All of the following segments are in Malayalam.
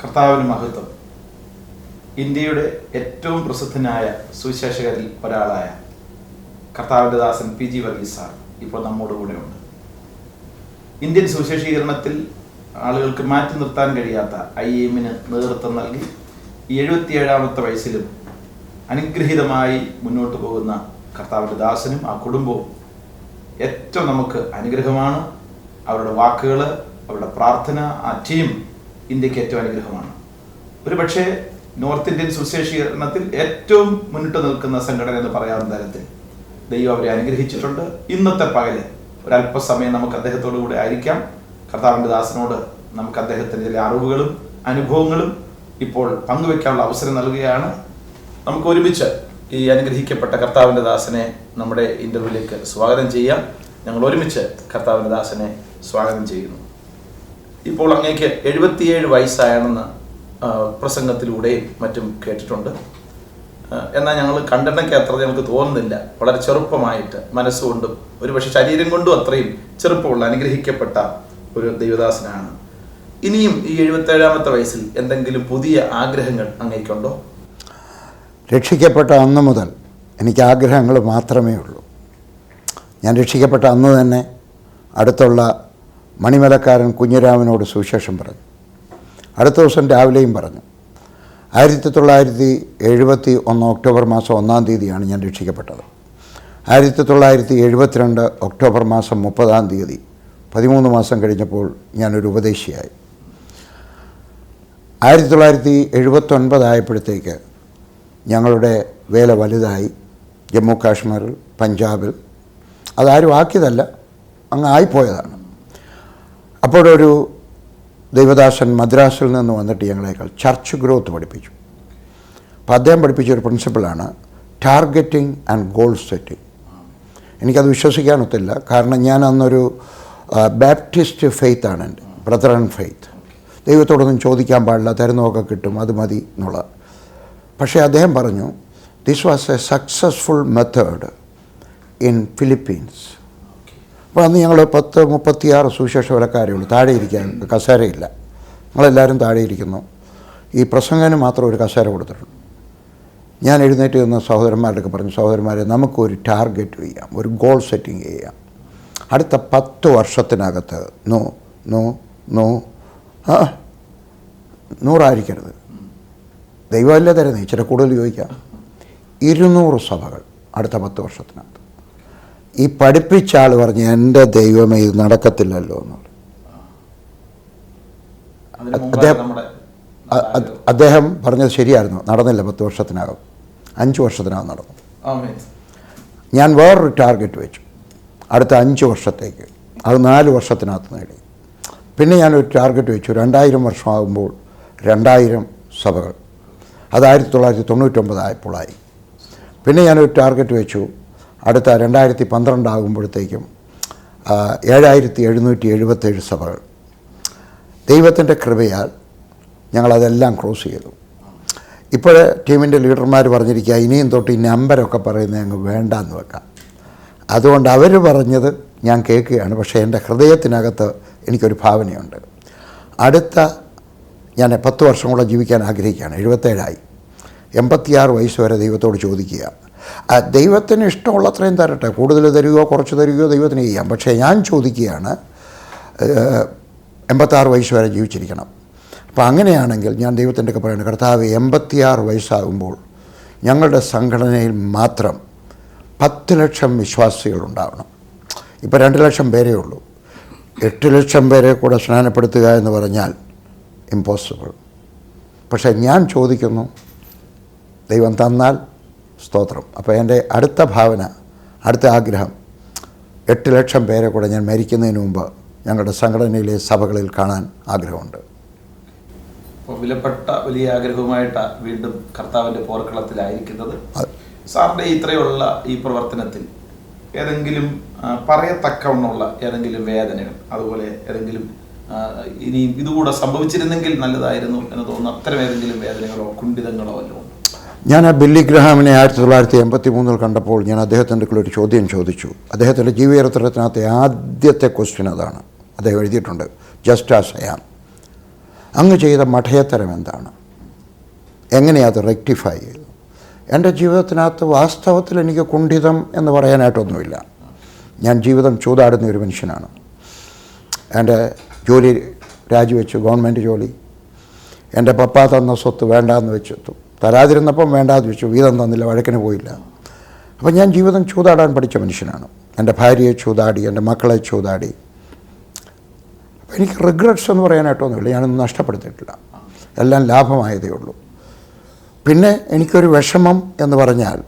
കർത്താവിന് മഹത്വം. ഇന്ത്യയുടെ ഏറ്റവും പ്രസിദ്ധനായ സുവിശേഷകരിൽ ഒരാളായ കർത്താവിൻ്റെ ദാസൻ PG വർഗീസ് സാർ ഇപ്പോൾ നമ്മോട് കൂടെ ഉണ്ട്. ഇന്ത്യൻ സുവിശേഷീകരണത്തിൽ ആളുകൾക്ക് മാറ്റി നിർത്താൻ കഴിയാത്ത IAM-ന് നേതൃത്വം നൽകി 77-ാമത്തെ വയസ്സിലും അനുഗ്രഹീതമായി മുന്നോട്ട് പോകുന്ന കർത്താവിൻ്റെ ദാസനും ആ കുടുംബവും ഏറ്റവും നമുക്ക് അനുഗ്രഹമാണ്. അവരുടെ വാക്കുകൾ, അവരുടെ പ്രാർത്ഥന, ആ ടീം ഇന്ത്യക്ക് ഏറ്റവും അനുഗ്രഹമാണ്. ഒരു പക്ഷേ നോർത്ത് ഇന്ത്യൻ സുവിശേഷീകരണത്തിൽ ഏറ്റവും മുന്നിട്ട് നിൽക്കുന്ന സംഘടന എന്ന് പറയാവുന്ന തരത്തിൽ ദൈവം അവരെ അനുഗ്രഹിച്ചിട്ടുണ്ട്. ഇന്നത്തെ പകല് ഒരല്പസമയം നമുക്ക് അദ്ദേഹത്തോടു കൂടെ ആയിരിക്കാം. കർത്താവിൻ്റെ ദാസനോട് നമുക്ക് അദ്ദേഹത്തിൻ്റെ ചില അറിവുകളും അനുഭവങ്ങളും ഇപ്പോൾ പങ്കുവെക്കാനുള്ള അവസരം നൽകുകയാണ്. നമുക്ക് ഒരുമിച്ച് ഈ അനുഗ്രഹിക്കപ്പെട്ട കർത്താവിൻ്റെ ദാസനെ നമ്മുടെ ഇന്റർവ്യൂവിലേക്ക് സ്വാഗതം ചെയ്യാം. ഞങ്ങൾ ഒരുമിച്ച് കർത്താവിൻ്റെ ദാസനെ സ്വാഗതം ചെയ്യുന്നു. ഇപ്പോൾ അങ്ങേക്ക് 77 വയസ്സായാണെന്ന് പ്രസംഗത്തിലൂടെയും മറ്റും കേട്ടിട്ടുണ്ട്. എന്നാൽ ഞങ്ങൾ കണ്ടിട്ടൊക്കെ അത്ര ഞങ്ങൾക്ക് തോന്നുന്നില്ല. വളരെ ചെറുപ്പമായിട്ട് മനസ്സുകൊണ്ടും ഒരുപക്ഷെ ശരീരം കൊണ്ടും അത്രയും ചെറുപ്പമുള്ള അനുഗ്രഹിക്കപ്പെട്ട ഒരു ദൈവദാസനാണ്. ഇനിയും ഈ 77-ാമത്തെ വയസ്സിൽ എന്തെങ്കിലും പുതിയ ആഗ്രഹങ്ങൾ അങ്ങേക്കുണ്ടോ? രക്ഷിക്കപ്പെട്ട അന്ന് മുതൽ എനിക്ക് ആഗ്രഹങ്ങൾ മാത്രമേ ഉള്ളൂ. ഞാൻ രക്ഷിക്കപ്പെട്ട അന്ന് തന്നെ അടുത്തുള്ള മണിമലക്കാരൻ കുഞ്ഞിരാമനോട് സുവിശേഷം പറഞ്ഞു. അടുത്ത ദിവസം രാവിലെയും പറഞ്ഞു. 1971 ഒക്ടോബർ മാസം 1-ാം തീയതിയാണ് ഞാൻ രക്ഷിക്കപ്പെട്ടത്. 1972 ഒക്ടോബർ മാസം 30-ാം തീയതി 13 മാസം കഴിഞ്ഞപ്പോൾ ഞാനൊരു ഉപദേശിയായി. 1979 ആയപ്പോഴത്തേക്ക് ഞങ്ങളുടെ വേല വലുതായി. ജമ്മു കാശ്മീരിൽ, പഞ്ചാബിൽ. അതാരും ആക്കിയതല്ല, അങ്ങ് ആയിപ്പോയതാണ്. അപ്പോഴൊരു ദൈവദാസൻ മദ്രാസിൽ നിന്ന് വന്നിട്ട് ഞങ്ങളെക്കാൾ ചർച്ച് ഗ്രോത്ത് പഠിപ്പിച്ചു. അപ്പോൾ അദ്ദേഹം പഠിപ്പിച്ചൊരു പ്രിൻസിപ്പിളാണ് ടാർഗറ്റിംഗ് ആൻഡ് ഗോൾ സെറ്റിംഗ്. എനിക്കത് വിശ്വസിക്കാനൊത്തില്ല. കാരണം ഞാൻ അന്നൊരു ബാപ്റ്റിസ്റ്റ് ഫെയ്ത്താണ് എൻ്റെ, ബ്രദറൻ ഫെയ്ത്ത്. ദൈവത്തോടൊന്നും ചോദിക്കാൻ പാടില്ല, തരുന്നതൊക്കെ കിട്ടും, അത് മതി എന്നുള്ളത്. പക്ഷേ അദ്ദേഹം പറഞ്ഞു this was A successful method in Philippines. അപ്പോൾ അന്ന് ഞങ്ങൾ 36 സുവിശേഷ വിലക്കാരേ ഉള്ളൂ. താഴെ ഇരിക്കാൻ കസേരയില്ല. ഞങ്ങളെല്ലാവരും താഴെ ഇരിക്കുന്നു. ഈ പ്രസംഗന് മാത്രം ഒരു കസേര കൊടുത്തിട്ടുണ്ട്. ഞാൻ എഴുന്നേറ്റ് നിന്ന് സഹോദരന്മാരുടെ പറഞ്ഞു, സഹോദരന്മാരെ നമുക്കൊരു ടാർഗറ്റ് ചെയ്യാം, ഒരു ഗോൾ സെറ്റിംഗ് ചെയ്യാം. അടുത്ത 10 വർഷത്തിനകത്ത് 100 ദൈവമല്ലേ തരുന്നത്, ഇച്ചിരി കൂടുതൽ ചോദിക്കാം. 200 സഭകൾ അടുത്ത 10 വർഷത്തിനകത്ത്. ഈ പഠിപ്പിച്ച ആൾ പറഞ്ഞ് എൻ്റെ ദൈവമേ ഇത് നടക്കത്തില്ലല്ലോ എന്നുള്ളത്. അദ്ദേഹം പറഞ്ഞത് ശരിയായിരുന്നു. നടന്നില്ല 10 വർഷത്തിനകം, 5 വർഷത്തിനകം നടന്നു. ഞാൻ വേറൊരു ടാർഗറ്റ് വെച്ചു അടുത്ത 5 വർഷത്തേക്ക്. അത് 4 വർഷത്തിനകത്ത് നേടി. പിന്നെ ഞാനൊരു ടാർഗറ്റ് വെച്ചു 2000 വർഷമാകുമ്പോൾ 2000 സഭകൾ. അത് 1999 ആയപ്പോഴായി. പിന്നെ ഞാനൊരു ടാർഗറ്റ് വെച്ചു അടുത്ത 2012 ആകുമ്പോഴത്തേക്കും 7777 സഭകൾ. ദൈവത്തിൻ്റെ കൃപയാൽ ഞങ്ങളതെല്ലാം ക്രോസ് ചെയ്തു. ഇപ്പോൾ ടീമിൻ്റെ ലീഡർമാർ പറഞ്ഞിരിക്കുക ഇനിയും തൊട്ട് ഈ നമ്പരൊക്കെ പറയുന്നത് ഞങ്ങൾ വേണ്ടാന്ന് വെക്കാം. അതുകൊണ്ട് അവർ പറഞ്ഞത് ഞാൻ കേൾക്കുകയാണ്. പക്ഷേ എൻ്റെ ഹൃദയത്തിനകത്ത് എനിക്കൊരു ഭാവനയുണ്ട്. ഞാൻ 10 വർഷം കൂടെ ജീവിക്കാൻ ആഗ്രഹിക്കുകയാണ്. 77 86 വയസ്സ് വരെ ദൈവത്തോട് ചോദിക്കുക, ദൈവത്തിന് ഇഷ്ടമുള്ളത്രയും തരട്ടെ, കൂടുതൽ തരികയോ കുറച്ച് തരികയോ ദൈവത്തിന് ചെയ്യാം. പക്ഷേ ഞാൻ ചോദിക്കുകയാണ് 86 വയസ്സ് വരെ ജീവിച്ചിരിക്കണം. അപ്പോൾ അങ്ങനെയാണെങ്കിൽ ഞാൻ ദൈവത്തിൻ്റെ ഒക്കെ പറയുന്നത്, കർത്താവ് 86 വയസ്സാകുമ്പോൾ ഞങ്ങളുടെ സംഘടനയിൽ മാത്രം 10 ലക്ഷം വിശ്വാസികളുണ്ടാവണം. ഇപ്പോൾ 2 ലക്ഷം പേരേ ഉള്ളൂ. 8 ലക്ഷം പേരെ കൂടെ സ്നാനപ്പെടുത്തുക എന്ന് പറഞ്ഞാൽ ഇമ്പോസിബിൾ. പക്ഷേ ഞാൻ ചോദിക്കുന്നു, ദൈവം തന്നാൽ സ്തോത്രം. അപ്പോൾ എൻ്റെ അടുത്ത ഭാവന, അടുത്ത ആഗ്രഹം 8 ലക്ഷം പേരെ കൂടെ ഞാൻ മരിക്കുന്നതിന് മുമ്പ് ഞങ്ങളുടെ സംഘടനയിലെ സഭകളിൽ കാണാൻ ആഗ്രഹമുണ്ട്. അപ്പോൾ വിലപ്പെട്ട വലിയ ആഗ്രഹവുമായിട്ടാണ് വീണ്ടും കർത്താവിൻ്റെ പോർക്കളത്തിലായിരിക്കുന്നത്. സാറിൻ്റെ ഇത്രയുള്ള ഈ പ്രവർത്തനത്തിൽ ഏതെങ്കിലും പറയത്തക്കവണ്ണമുള്ള ഏതെങ്കിലും വേദനകൾ, അതുപോലെ ഏതെങ്കിലും ഇനി ഇതുകൂടെ സംഭവിച്ചിരുന്നെങ്കിൽ നല്ലതായിരുന്നു എന്ന് തോന്നുന്ന അത്തരം ഏതെങ്കിലും വേദനകളോ കുണ്ഠിതങ്ങളോ വല്ലതും? ഞാൻ ബില്ലി ഗ്രഹാമിനെ 1983 കണ്ടപ്പോൾ ഞാൻ അദ്ദേഹത്തിൻ്റെ ഒരു ചോദ്യം ചോദിച്ചു. അദ്ദേഹത്തിൻ്റെ ജീവചരിത്രത്തിനകത്തെ ആദ്യത്തെ ക്വസ്റ്റ്യൻ അതാണ്. അദ്ദേഹം എഴുതിയിട്ടുണ്ട്, ജസ്റ്റ് ആസ് ഐ ആം. അങ്ങ് ചെയ്ത മഠയത്തരം എന്താണ്? എങ്ങനെയാണ് അത് റെക്ടിഫൈ ചെയ്തു? എൻ്റെ ജീവിതത്തിനകത്ത് വാസ്തവത്തിൽ എനിക്ക് കുണ്ഠിതം എന്ന് പറയാനായിട്ടൊന്നുമില്ല. ഞാൻ ജീവിതം ചൂതാടുന്ന ഒരു മനുഷ്യനാണ്. എൻ്റെ ജോലി രാജിവെച്ചു, ഗവൺമെൻറ് ജോലി. എൻ്റെ പപ്പ തന്ന സ്വത്ത് വേണ്ടാന്ന് വെച്ചു, തരാതിരുന്നപ്പം വേണ്ടാന്ന് വെച്ചു, വീതം തന്നില്ല, വഴക്കിന് പോയില്ല. അപ്പം ഞാൻ ജീവിതം ചൂതാടാൻ പഠിച്ച മനുഷ്യനാണ്. എൻ്റെ ഭാര്യയെ ചൂതാടി, എൻ്റെ മക്കളെ ചൂതാടി. അപ്പോൾ എനിക്ക് റിഗ്രറ്റ്സ് എന്ന് പറയാനായിട്ടൊന്നുമില്ല. ഞാനൊന്നും നഷ്ടപ്പെടുത്തിയിട്ടില്ല, എല്ലാം ലാഭമായതേ ഉള്ളൂ. പിന്നെ എനിക്കൊരു വിഷമം എന്ന് പറഞ്ഞാൽ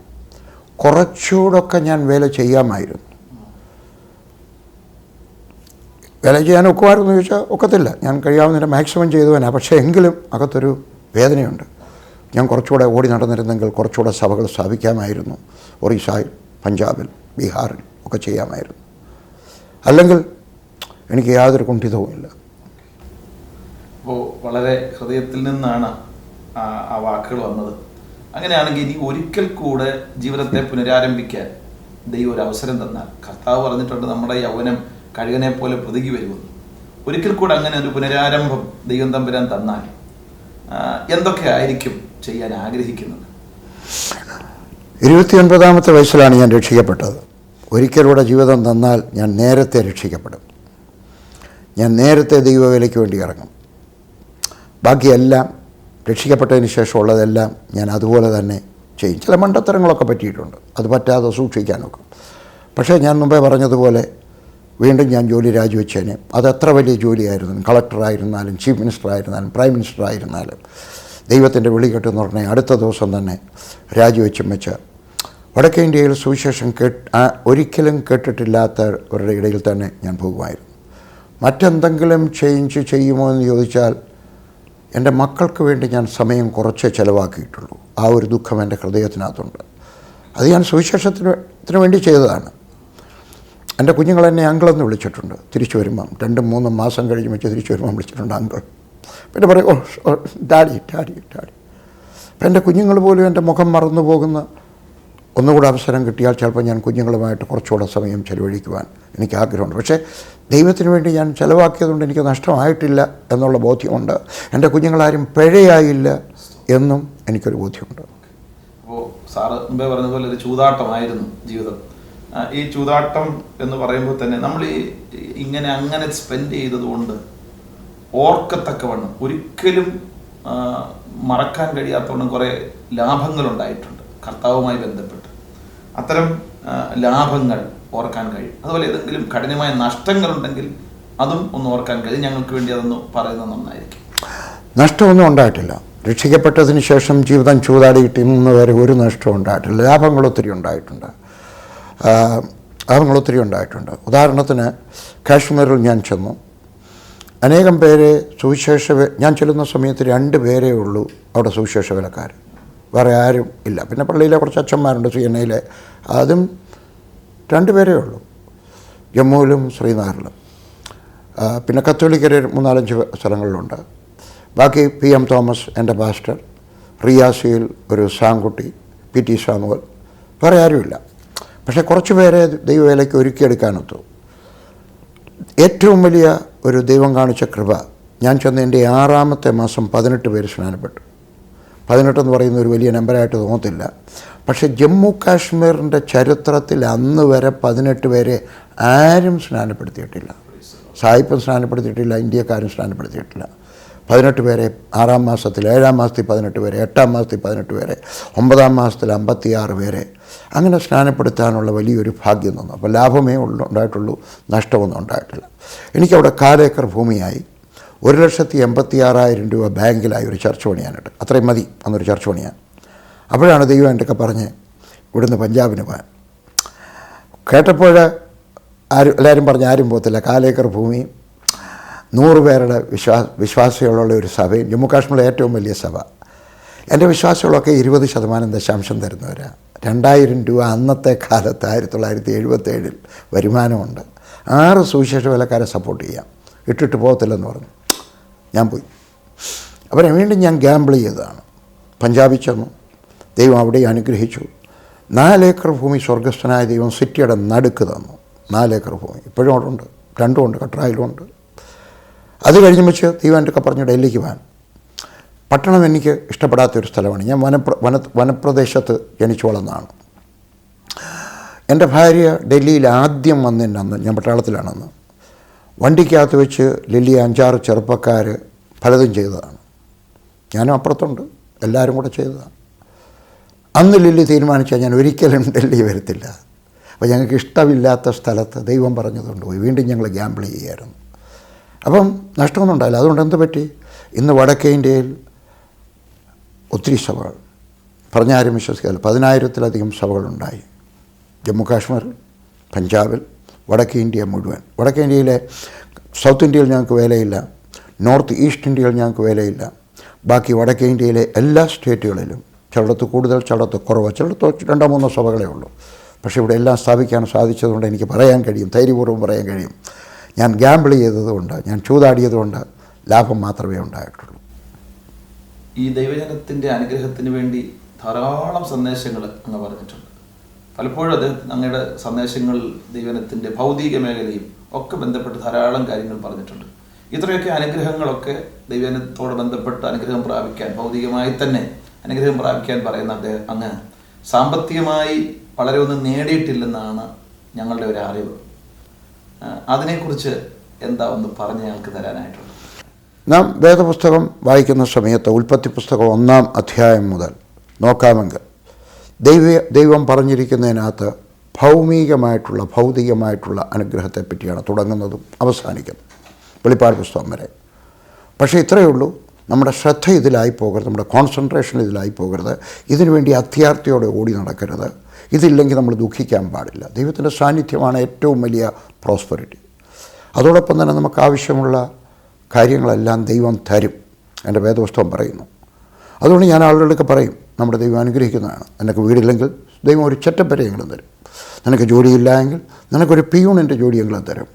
കുറച്ചുകൂടൊക്കെ ഞാൻ വേല ചെയ്യാമായിരുന്നു. വേല ചെയ്യാൻ ഒക്കുമായിരുന്നു ചോദിച്ചാൽ ഒക്കത്തില്ല. ഞാൻ കഴിയാവുന്നതിൻ്റെ മാക്സിമം ചെയ്തുവനാ. പക്ഷേ എങ്കിലും അകത്തൊരു വേദനയുണ്ട്. ഞാൻ കുറച്ചുകൂടെ ഓടി നടന്നിരുന്നെങ്കിൽ കുറച്ചുകൂടെ സഭകൾ സ്ഥാപിക്കാമായിരുന്നു. ഒറീസയിൽ, പഞ്ചാബിൽ, ബീഹാറിൽ ഒക്കെ ചെയ്യാമായിരുന്നു. അല്ലെങ്കിൽ എനിക്ക് യാതൊരു കുണ്ഠിതവുമില്ല. അപ്പോൾ വളരെ ഹൃദയത്തിൽ നിന്നാണ് ആ വാക്കുകൾ വന്നത്. അങ്ങനെയാണെങ്കിൽ ഇനി ഒരിക്കൽ കൂടെ ജീവിതത്തെ പുനരാരംഭിക്കാൻ ദൈവം ഒരു അവസരം തന്നാൽ, കർത്താവ് പറഞ്ഞിട്ടുണ്ട് നമ്മുടെ യൗവനം കഴുകനെ പോലെ പുതുകി വരുമെന്ന്. ഒരിക്കൽ കൂടെ അങ്ങനെ ഒരു പുനരാരംഭം ദൈവം തമ്പുരാൻ തന്നാൽ എന്തൊക്കെ ആയിരിക്കും ചെയ്യാൻ ആഗ്രഹിക്കുന്നത്? 29-ാമത്തെ വയസ്സിലാണ് ഞാൻ രക്ഷിക്കപ്പെട്ടത്. ഒരിക്കലൂടെ ജീവിതം തന്നാൽ ഞാൻ നേരത്തെ രക്ഷിക്കപ്പെടും. ഞാൻ നേരത്തെ ദൈവവേലയ്ക്ക് വേണ്ടി ഇറങ്ങും. ബാക്കിയെല്ലാം രക്ഷിക്കപ്പെട്ടതിന് ശേഷമുള്ളതെല്ലാം ഞാൻ അതുപോലെ തന്നെ ചെയ്യും. ചില മണ്ടത്തരങ്ങളൊക്കെ പറ്റിയിട്ടുണ്ട്, അത് പറ്റാതെ സൂക്ഷിക്കാനൊക്കെ. പക്ഷേ ഞാൻ മുമ്പേ പറഞ്ഞതുപോലെ വീണ്ടും ഞാൻ ജോലി രാജിവെച്ചതിന്, അത് എത്ര വലിയ ജോലിയായിരുന്നു, കളക്ടറായിരുന്നാലും ചീഫ് മിനിസ്റ്റർ ആയിരുന്നാലും പ്രൈം മിനിസ്റ്റർ ആയിരുന്നാലും, ദൈവത്തിൻ്റെ വിളി കേട്ടെന്ന് പറഞ്ഞാൽ അടുത്ത ദിവസം തന്നെ രാജിവെച്ചും വെച്ച് വടക്കേ ഇന്ത്യയിൽ സുവിശേഷം ഒരിക്കലും കേട്ടിട്ടില്ലാത്തവരുടെ ഇടയിൽ തന്നെ ഞാൻ പോകുമായിരുന്നു. മറ്റെന്തെങ്കിലും ചേഞ്ച് ചെയ്യുമോ എന്ന് ചോദിച്ചാൽ എൻ്റെ മക്കൾക്ക് വേണ്ടി ഞാൻ സമയം കുറച്ചേ ചിലവാക്കിയിട്ടുള്ളൂ. ആ ഒരു ദുഃഖം എൻ്റെ ഹൃദയത്തിനകത്തുണ്ട്. അത് ഞാൻ സുവിശേഷത്തിന് വേണ്ടി ചെയ്തതാണ്. എൻ്റെ കുഞ്ഞുങ്ങൾ എന്നെ അങ്കിളെന്ന് വിളിച്ചിട്ടുണ്ട്. തിരിച്ചു വരുമ്പം 2-3 മാസം കഴിഞ്ഞ് വെച്ച് തിരിച്ചു വരുമ്പം വിളിച്ചിട്ടുണ്ട് അങ്കിൾ. പിന്നെ പറയും ഓ ഡാഡി ഡാഡി ഡാഡി. അപ്പം എൻ്റെ കുഞ്ഞുങ്ങൾ പോലും എൻ്റെ മുഖം മറന്നു പോകുന്ന, ഒന്നുകൂടെ അവസരം കിട്ടിയാൽ ചിലപ്പോൾ ഞാൻ കുഞ്ഞുങ്ങളുമായിട്ട് കുറച്ചുകൂടെ സമയം ചെലവഴിക്കുവാൻ എനിക്ക് ആഗ്രഹമുണ്ട്. പക്ഷേ ദൈവത്തിന് വേണ്ടി ഞാൻ ചിലവാക്കിയതുകൊണ്ട് എനിക്ക് നഷ്ടമായിട്ടില്ല എന്നുള്ള ബോധ്യമുണ്ട്. എൻ്റെ കുഞ്ഞുങ്ങളാരും പിഴയായില്ല എന്നും എനിക്കൊരു ബോധ്യമുണ്ട്. അപ്പോൾ സാറ് മുമ്പേ പറഞ്ഞതുപോലെ ഒരു ചൂതാട്ടമായിരുന്നു ജീവിതം. ഈ ചൂതാട്ടം എന്ന് പറയുമ്പോൾ തന്നെ നമ്മൾ അങ്ങനെ സ്പെൻഡ് ചെയ്തതുകൊണ്ട് ഓർക്കത്തക്കവണ്ണം ഒരിക്കലും മറക്കാൻ കഴിയാത്തവണ്ണം കുറേ ലാഭങ്ങളുണ്ടായിട്ടുണ്ട് കർത്താവുമായി ബന്ധപ്പെട്ട്. അത്തരം ലാഭങ്ങൾ ഓർക്കാൻ കഴിയും. അതുപോലെ ഏതെങ്കിലും കഠിനമായ നഷ്ടങ്ങളുണ്ടെങ്കിൽ അതും ഒന്ന് ഓർക്കാൻ കഴിയും. ഞങ്ങൾക്ക് വേണ്ടി അതൊന്ന് പറയുന്നത് നന്നായിരിക്കും. നഷ്ടമൊന്നും ഉണ്ടായിട്ടില്ല. രക്ഷിക്കപ്പെട്ടതിന് ശേഷം ജീവിതം ചൂതാടിയിട്ട് ഇന്ന് വരെ ഒരു നഷ്ടവും ഉണ്ടായിട്ടില്ല. ലാഭങ്ങളൊത്തിരി ഉണ്ടായിട്ടുണ്ട്. ഉദാഹരണത്തിന് കാശ്മീരിൽ ഞാൻ ചെന്നു. അനേകം പേരെ ഞാൻ ചെല്ലുന്ന സമയത്ത് 2 പേരേ ഉള്ളൂ അവിടെ സുവിശേഷ വേലക്കാർ, വേറെ ആരും ഇല്ല. പിന്നെ പള്ളിയിലെ കുറച്ച് അച്ഛന്മാരുണ്ട്, CNAയിലെ, അതും 2 പേരേ ഉള്ളൂ, ജമ്മുവിലും ശ്രീനഗറിലും. പിന്നെ കത്തോലിക്കര് 3-4 സ്ഥലങ്ങളിലുണ്ട്. ബാക്കി PM തോമസ് എൻ്റെ പാസ്റ്റർ, റിയാസിയിൽ ഒരു സാങ്കുട്ടി, PT സാമുവൽ, വേറെ ആരുമില്ല. പക്ഷേ കുറച്ച് പേരെ ദൈവവേലയ്ക്ക് ഒരുക്കിയെടുക്കാനൊത്തു. ഏറ്റവും വലിയ ഒരു ദൈവം കാണിച്ച കൃപ, ഞാൻ ചെന്ന എൻ്റെ 6-ാമത്തെ മാസം 18 പേര് സ്നാനപ്പെട്ടു. 18 എന്ന് പറയുന്ന ഒരു വലിയ നമ്പറായിട്ട് തോന്നത്തില്ല. പക്ഷേ ജമ്മു കാശ്മീരിൻ്റെ ചരിത്രത്തിൽ അന്ന് വരെ 18 പേരെ ആരും സ്നാനപ്പെടുത്തിയിട്ടില്ല. സായിപ്പും സ്നാനപ്പെടുത്തിയിട്ടില്ല, ഇന്ത്യക്കാരും സ്നാനപ്പെടുത്തിയിട്ടില്ല. 18 പേരെ 6-ാം മാസത്തിൽ, 7-ാം മാസത്തിൽ 18 പേരെ, 8-ാം മാസത്തിൽ 18 പേരെ, 9-ാം മാസത്തിൽ 56 പേരെ അങ്ങനെ സ്നാനപ്പെടുത്താനുള്ള വലിയൊരു ഭാഗ്യം തന്നു. അപ്പോൾ ലാഭമേ ഉണ്ടായിട്ടുള്ളൂ, നഷ്ടമൊന്നും ഉണ്ടായിട്ടില്ല. എനിക്കവിടെ 4 ഏക്കർ ഭൂമിയായി. 1,86,000 രൂപ ബാങ്കിലായി ഒരു ചർച്ച് പണിയാനായിട്ട്. അത്രയും മതി അന്നൊരു ചർച്ച് പണിയാൻ. അപ്പോഴാണ് ദൈവം എൻ്റെയൊക്കെ പറഞ്ഞ് ഇവിടുന്ന് പഞ്ചാബിന് പോകാൻ. കേട്ടപ്പോൾ എല്ലാവരും പറഞ്ഞ് ആരും പോകത്തില്ല. 4 ഏക്കർ ഭൂമിയും 100 പേരുടെ വിശ്വാസികളുള്ള ഒരു സഭയും, ജമ്മു കാശ്മീരിലെ ഏറ്റവും വലിയ സഭ. എൻ്റെ വിശ്വാസികളൊക്കെ 20% ദശാംശം തരുന്നവരാണ്. 2,000 രൂപ അന്നത്തെ കാലത്ത് 1977 വരുമാനമുണ്ട്. 6 സുവിശേഷ വേലക്കാരെ സപ്പോർട്ട് ചെയ്യാം, ഇട്ടിട്ട് പോകത്തില്ലെന്ന് പറഞ്ഞു. ഞാൻ പോയി. അപ്പോൾ വീണ്ടും ഞാൻ ഗാമ്പിൾ ചെയ്തതാണ്. പഞ്ചാബിൽ ചെന്നു, ദൈവം അവിടെ അനുഗ്രഹിച്ചു. 4 ഏക്കർ ഭൂമി സ്വർഗസ്ഥനായ ദൈവം സിറ്റിയുടെ നടുക്ക് തന്നു. 4 ഏക്കർ ഭൂമി ഇപ്പോഴും അവിടെ ഉണ്ട്, 2 ഉണ്ട്, കട്രായിലും ഉണ്ട്. അത് കഴിഞ്ഞ് വെച്ച് ദൈവം എൻ്റെ ഒക്കെ പറഞ്ഞു ഡൽഹിക്ക് പോകാൻ. പട്ടണം എനിക്ക് ഇഷ്ടപ്പെടാത്തൊരു സ്ഥലമാണ്. ഞാൻ വനപ്രദേശത്ത് ജനിച്ചു വളർന്നതാണ്. എൻ്റെ ഭാര്യ ഡൽഹിയിൽ ആദ്യം വന്നതിൻ്റെ ഞാൻ പട്ടാളത്തിലാണെന്ന് വണ്ടിക്കകത്ത് വെച്ച് ലില്ലി 5-6 ചെറുപ്പക്കാർ പലതും ചെയ്തതാണ്. ഞാനും അപ്പുറത്തുണ്ട്, എല്ലാവരും കൂടെ ചെയ്തതാണ്. അന്ന് ലില്ലി തീരുമാനിച്ചാൽ ഞാൻ ഒരിക്കലും ഡൽഹി വരത്തില്ല. അപ്പോൾ ഞങ്ങൾക്ക് ഇഷ്ടമില്ലാത്ത സ്ഥലത്ത് ദൈവം പറഞ്ഞതുകൊണ്ട് പോയി. വീണ്ടും ഞങ്ങൾ ഗ്യാമ്പിൾ ചെയ്യായിരുന്നു. അപ്പം നഷ്ടമൊന്നും ഉണ്ടായില്ല. അതുകൊണ്ട് എന്ത് പറ്റി? ഇന്ന് വടക്കേ ഇന്ത്യയിൽ ഒത്തിരി സഭകൾ, പറഞ്ഞാരും വിശ്വസിക്കാതെ 10,000-ലധികം സഭകളുണ്ടായി. ജമ്മു കാശ്മീർ, പഞ്ചാബിൽ, വടക്കേ ഇന്ത്യ മുഴുവൻ. വടക്കേ ഇന്ത്യയിലെ സൗത്ത് ഇന്ത്യയിൽ ഞങ്ങൾക്ക് വേലയില്ല, നോർത്ത് ഈസ്റ്റ് ഇന്ത്യയിൽ ഞങ്ങൾക്ക് വേലയില്ല. ബാക്കി വടക്കേ ഇന്ത്യയിലെ എല്ലാ സ്റ്റേറ്റുകളിലും ചിലടത്ത് കൂടുതൽ, ചിലടത്ത് കുറവ്, ചിലടത്ത് 2-3 സഭകളേ ഉള്ളൂ. പക്ഷേ ഇവിടെ എല്ലാം സ്ഥാപിക്കാൻ സാധിച്ചതുകൊണ്ട് എനിക്ക് പറയാൻ കഴിയും, ധൈര്യപൂർവ്വം പറയാൻ കഴിയും, ഞാൻ ഗ്യാമ്പിൾ ചെയ്തതുകൊണ്ട്, ഞാൻ ചൂതാടിയതുകൊണ്ട് ലാഭം മാത്രമേ ഉണ്ടായിട്ടുള്ളൂ. ഈ ദൈവജനത്തിൻ്റെ അനുഗ്രഹത്തിന് വേണ്ടി ധാരാളം സന്ദേശങ്ങൾ അങ്ങ് പറഞ്ഞിട്ടുണ്ട്. പലപ്പോഴും അത് അങ്ങയുടെ സന്ദേശങ്ങൾ ദൈവജനത്തിൻ്റെ ഭൗതിക മേഖലയും ഒക്കെ ബന്ധപ്പെട്ട് ധാരാളം കാര്യങ്ങൾ പറഞ്ഞിട്ടുണ്ട്. ഇത്രയൊക്കെ അനുഗ്രഹങ്ങളൊക്കെ ദൈവജനത്തോട് ബന്ധപ്പെട്ട് അനുഗ്രഹം പ്രാപിക്കാൻ, ഭൗതികമായി തന്നെ അനുഗ്രഹം പ്രാപിക്കാൻ പറയുന്ന അദ്ദേഹം അങ്ങ് സാമ്പത്തികമായി വളരെ ഒന്നും നേടിയിട്ടില്ലെന്നാണ് ഞങ്ങളുടെ ഒരു അറിവ്. അതിനെക്കുറിച്ച് എന്താ ഒന്ന് പറഞ്ഞ് ഞങ്ങൾക്ക് തരാനായിട്ടുള്ളത്? നാം വേദപുസ്തകം വായിക്കുന്ന സമയത്ത് ഉൽപ്പത്തി പുസ്തകം 1-ാം അധ്യായം മുതൽ നോക്കാമെങ്കിൽ ദൈവം പറഞ്ഞിരിക്കുന്നതിനകത്ത് ഭൗതികമായിട്ടുള്ള അനുഗ്രഹത്തെ പറ്റിയാണ് തുടങ്ങുന്നതും അവസാനിക്കുന്നതും, വെളിപ്പാട് പുസ്തകം വരെ. പക്ഷേ ഇത്രയേ ഉള്ളൂ, നമ്മുടെ ശ്രദ്ധ ഇതിലായി പോകരുത്, നമ്മുടെ കോൺസെൻട്രേഷൻ ഇതിലായി പോകരുത്, ഇതിനുവേണ്ടി അത്യാർത്തിയോടെ ഓടി നടക്കരുത്. ഇതില്ലെങ്കിൽ നമ്മൾ ദുഃഖിക്കാൻ പാടില്ല. ദൈവത്തിൻ്റെ സാന്നിധ്യമാണ് ഏറ്റവും വലിയ പ്രോസ്പെറിറ്റി. അതോടൊപ്പം തന്നെ നമുക്ക് ആവശ്യമുള്ള കാര്യങ്ങളെല്ലാം ദൈവം തരും, എൻ്റെ വേദപുസ്തകം പറയുന്നു. അതുകൊണ്ട് ഞാൻ ആളുകളൊക്കെ പറയും, നമ്മുടെ ദൈവം അനുഗ്രഹിക്കുന്നതാണ്. നിനക്ക് വീടില്ലെങ്കിൽ ദൈവം ഒരു ചെറ്റപ്പരയെങ്കിലും തരും. നിനക്ക് ജോലിയില്ല എങ്കിൽ നിനക്കൊരു പിയൂണിൻ്റെ ജോലിയെങ്കിലും തരും.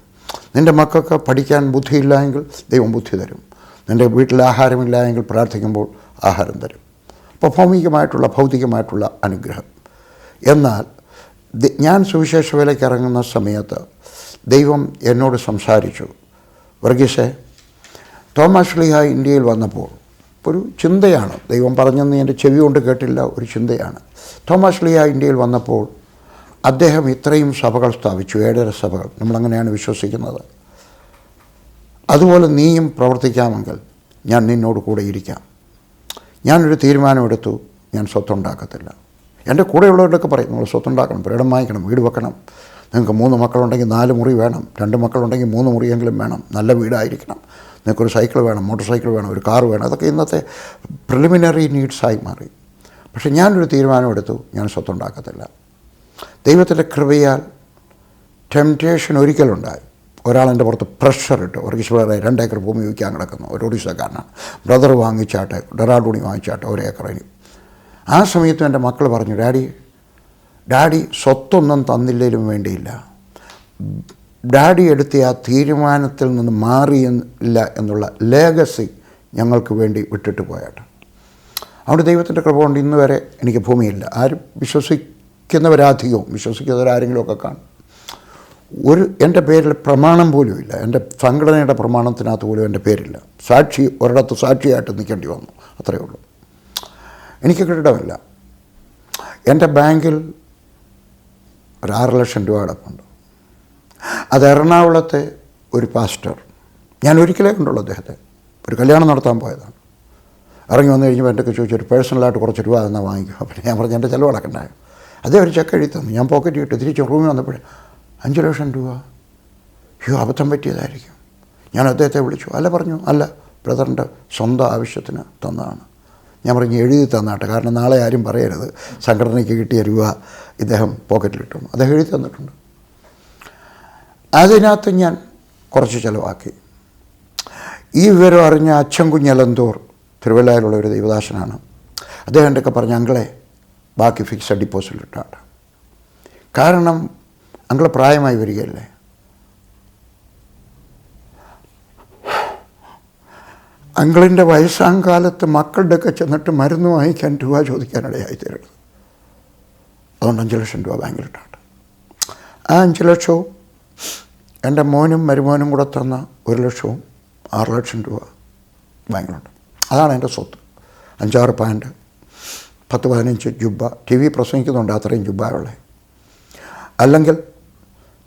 നിൻ്റെ മക്കൾക്ക് പഠിക്കാൻ ബുദ്ധിയില്ല എങ്കിൽ ദൈവം ബുദ്ധി തരും. നിൻ്റെ വീട്ടിൽ ആഹാരമില്ല എങ്കിൽ പ്രാർത്ഥിക്കുമ്പോൾ ആഹാരം തരും. അപ്പോൾ ഭൗതികമായിട്ടുള്ള അനുഗ്രഹം. എന്നാൽ ഞാൻ സുവിശേഷ വേലയ്ക്ക് ഇറങ്ങുന്ന സമയത്ത് ദൈവം എന്നോട് സംസാരിച്ചു, വർഗീസേ, തോമാസ് ശ്ലീഹ ഇന്ത്യയിൽ വന്നപ്പോൾ ഒരു ചിന്തയാണ്, ദൈവം പറഞ്ഞെന്ന് എൻ്റെ ചെവി കൊണ്ട് കേട്ടില്ല, ഒരു ചിന്തയാണ്. തോമാസ് ശ്ലീഹ ഇന്ത്യയിൽ വന്നപ്പോൾ അദ്ദേഹം ഇത്രയും സഭകൾ സ്ഥാപിച്ചു, 7.5 സഭകൾ. നമ്മളങ്ങനെയാണ് വിശ്വസിക്കുന്നത്. അതുപോലെ നീയും പ്രവർത്തിക്കാമെങ്കിൽ ഞാൻ നിന്നോട് കൂടെ ഇരിക്കാം. ഞാനൊരു തീരുമാനമെടുത്തു, ഞാൻ സ്വത്തുണ്ടാക്കത്തില്ല. എൻ്റെ കൂടെയുള്ളവരൊക്കെ പറയും, നിങ്ങൾ സ്വത്തുണ്ടാക്കണം, പുരയിടം വാങ്ങിക്കണം, വീട് വെക്കണം, നിങ്ങൾക്ക് 3 മക്കളുണ്ടെങ്കിൽ 4 മുറി വേണം, 2 മക്കളുണ്ടെങ്കിൽ 3 മുറിയെങ്കിലും വേണം, നല്ല വീടായിരിക്കണം, നിങ്ങൾക്കൊരു സൈക്കിൾ വേണം, മോട്ടോർ സൈക്കിൾ വേണം, ഒരു കാർ വേണം. അതൊക്കെ ഇന്നത്തെ പ്രിലിമിനറി നീഡ്സായി മാറി. പക്ഷേ ഞാനൊരു തീരുമാനമെടുത്തു, ഞാൻ സ്വത്തുണ്ടാക്കത്തില്ല. ദൈവത്തിൻ്റെ കൃപയാൽ ടെംപ്റ്റേഷൻ ഒരിക്കലുണ്ടായി. ഒരാളെൻ്റെ പുറത്ത് പ്രഷർ ഇട്ട്, വർഗീസ് ബ്രദറെ 2 ഏക്കർ ഭൂമി വയ്ക്കാൻ കിടക്കുന്നു, ഒരു ഒഡീസക്കാരനാണ്, ബ്രദർ വാങ്ങിച്ചാട്ടെ, ഡെറാഡൂണി വാങ്ങിച്ചാട്ടെ 1 ഏക്കർ. ആ സമയത്തും എൻ്റെ മക്കൾ പറഞ്ഞു, ഡാഡി സ്വത്തൊന്നും തന്നില്ലേലും വേണ്ടിയില്ല, ഡാഡി എടുത്ത ആ തീരുമാനത്തിൽ നിന്ന് മാറിയില്ല എന്നുള്ള ലേഗസി ഞങ്ങൾക്ക് വേണ്ടി വിട്ടിട്ട് പോയാട്ടെ. അതുകൊണ്ട് ദൈവത്തിൻ്റെ കൃപ കൊണ്ട് ഇന്ന് വരെ എനിക്ക് ഭൂമിയില്ല. ആരും വിശ്വസിക്കുന്നവരാധികവും വിശ്വസിക്കുന്നവരാരെങ്കിലുമൊക്കെ കാണും. എൻ്റെ പേരിൽ പ്രമാണം പോലും ഇല്ല. എൻ്റെ സംഘടനയുടെ പ്രമാണത്തിനകത്ത് പോലും എൻ്റെ പേരില്ല. ഒരിടത്ത് സാക്ഷിയായിട്ട് നിൽക്കേണ്ടി വന്നു, അത്രയേ ഉള്ളൂ. എനിക്ക് കെട്ടിടമില്ല. എൻ്റെ ബാങ്കിൽ ഒരു 6 ലക്ഷം രൂപ അടപ്പുണ്ട്. അത് എറണാകുളത്തെ ഒരു പാസ്റ്റർ, ഞാൻ ഒരിക്കലേ കണ്ടുള്ളൂ അദ്ദേഹത്തെ, ഒരു കല്യാണം നടത്താൻ പോയതാണ്. ഇറങ്ങി വന്നു കഴിഞ്ഞപ്പോൾ എൻ്റെ ചോദിച്ചു, ഒരു പേഴ്സണലായിട്ട് കുറച്ച് രൂപ എന്നാൽ വാങ്ങിക്കും. അപ്പോൾ ഞാൻ പറഞ്ഞു, എൻ്റെ ചിലവ് അടക്കണ്ടായോ. അദ്ദേഹം ഒരു ചെക്ക് എഴുതി തന്നു. ഞാൻ പോക്കറ്റ് ഇട്ട് തിരിച്ച് റൂമിൽ വന്നപ്പോഴേ 5 ലക്ഷം രൂപ. അബദ്ധം പറ്റിയതായിരിക്കും. ഞാൻ അദ്ദേഹത്തെ വിളിച്ചു. അല്ല ബ്രദറിൻ്റെ സ്വന്തം ആവശ്യത്തിന് തന്നതാണ്. ഞാൻ പറഞ്ഞു, എഴുതി തന്നാട്ടെ, കാരണം നാളെ ആരും പറയരുത് സംഘടനയ്ക്ക് കിട്ടിയ രൂപ ഇദ്ദേഹം പോക്കറ്റിലിട്ടു. അദ്ദേഹം എഴുതി തന്നിട്ടുണ്ട്. അതിനകത്ത് ഞാൻ കുറച്ച് ചിലവാക്കി. ഈ വിവരം അറിഞ്ഞ അച്ഛൻ കുഞ്ഞലന്തൂർ, തിരുവല്ലയിലുള്ള ഒരു ദൈവദാസനാണ്, അദ്ദേഹം എൻ്റെയൊക്കെ പറഞ്ഞ, അങ്കളെ ബാക്കി ഫിക്സഡ് ഡിപ്പോസിറ്റ് ഇട്ടാണ്. കാരണം അങ്കളെ പ്രായമായി വരികയല്ലേ. അങ്കിളിൻ്റെ വയസ്സാം കാലത്ത് മക്കളുടെയൊക്കെ ചെന്നിട്ട് മരുന്ന് വാങ്ങിക്കാൻ രൂപ ചോദിക്കാനിടയായി തീരരുത്. അതുകൊണ്ട് 5 ലക്ഷം രൂപ ബാങ്കിലിട്ടാണ്. ആ 5 ലക്ഷവും എൻ്റെ മോനും മരുമോനും കൂടെ തന്ന 1 ലക്ഷവും 6 ലക്ഷം രൂപ ബാങ്കിലുണ്ട്. അതാണ് എൻ്റെ സ്വത്ത്. 5-6 പാൻറ്റ്, 10-15 ജുബ്ബ. ടി വി പ്രസംഗിക്കുന്നുണ്ട് അത്രയും ജുബ്ബയുള്ളത്. അല്ലെങ്കിൽ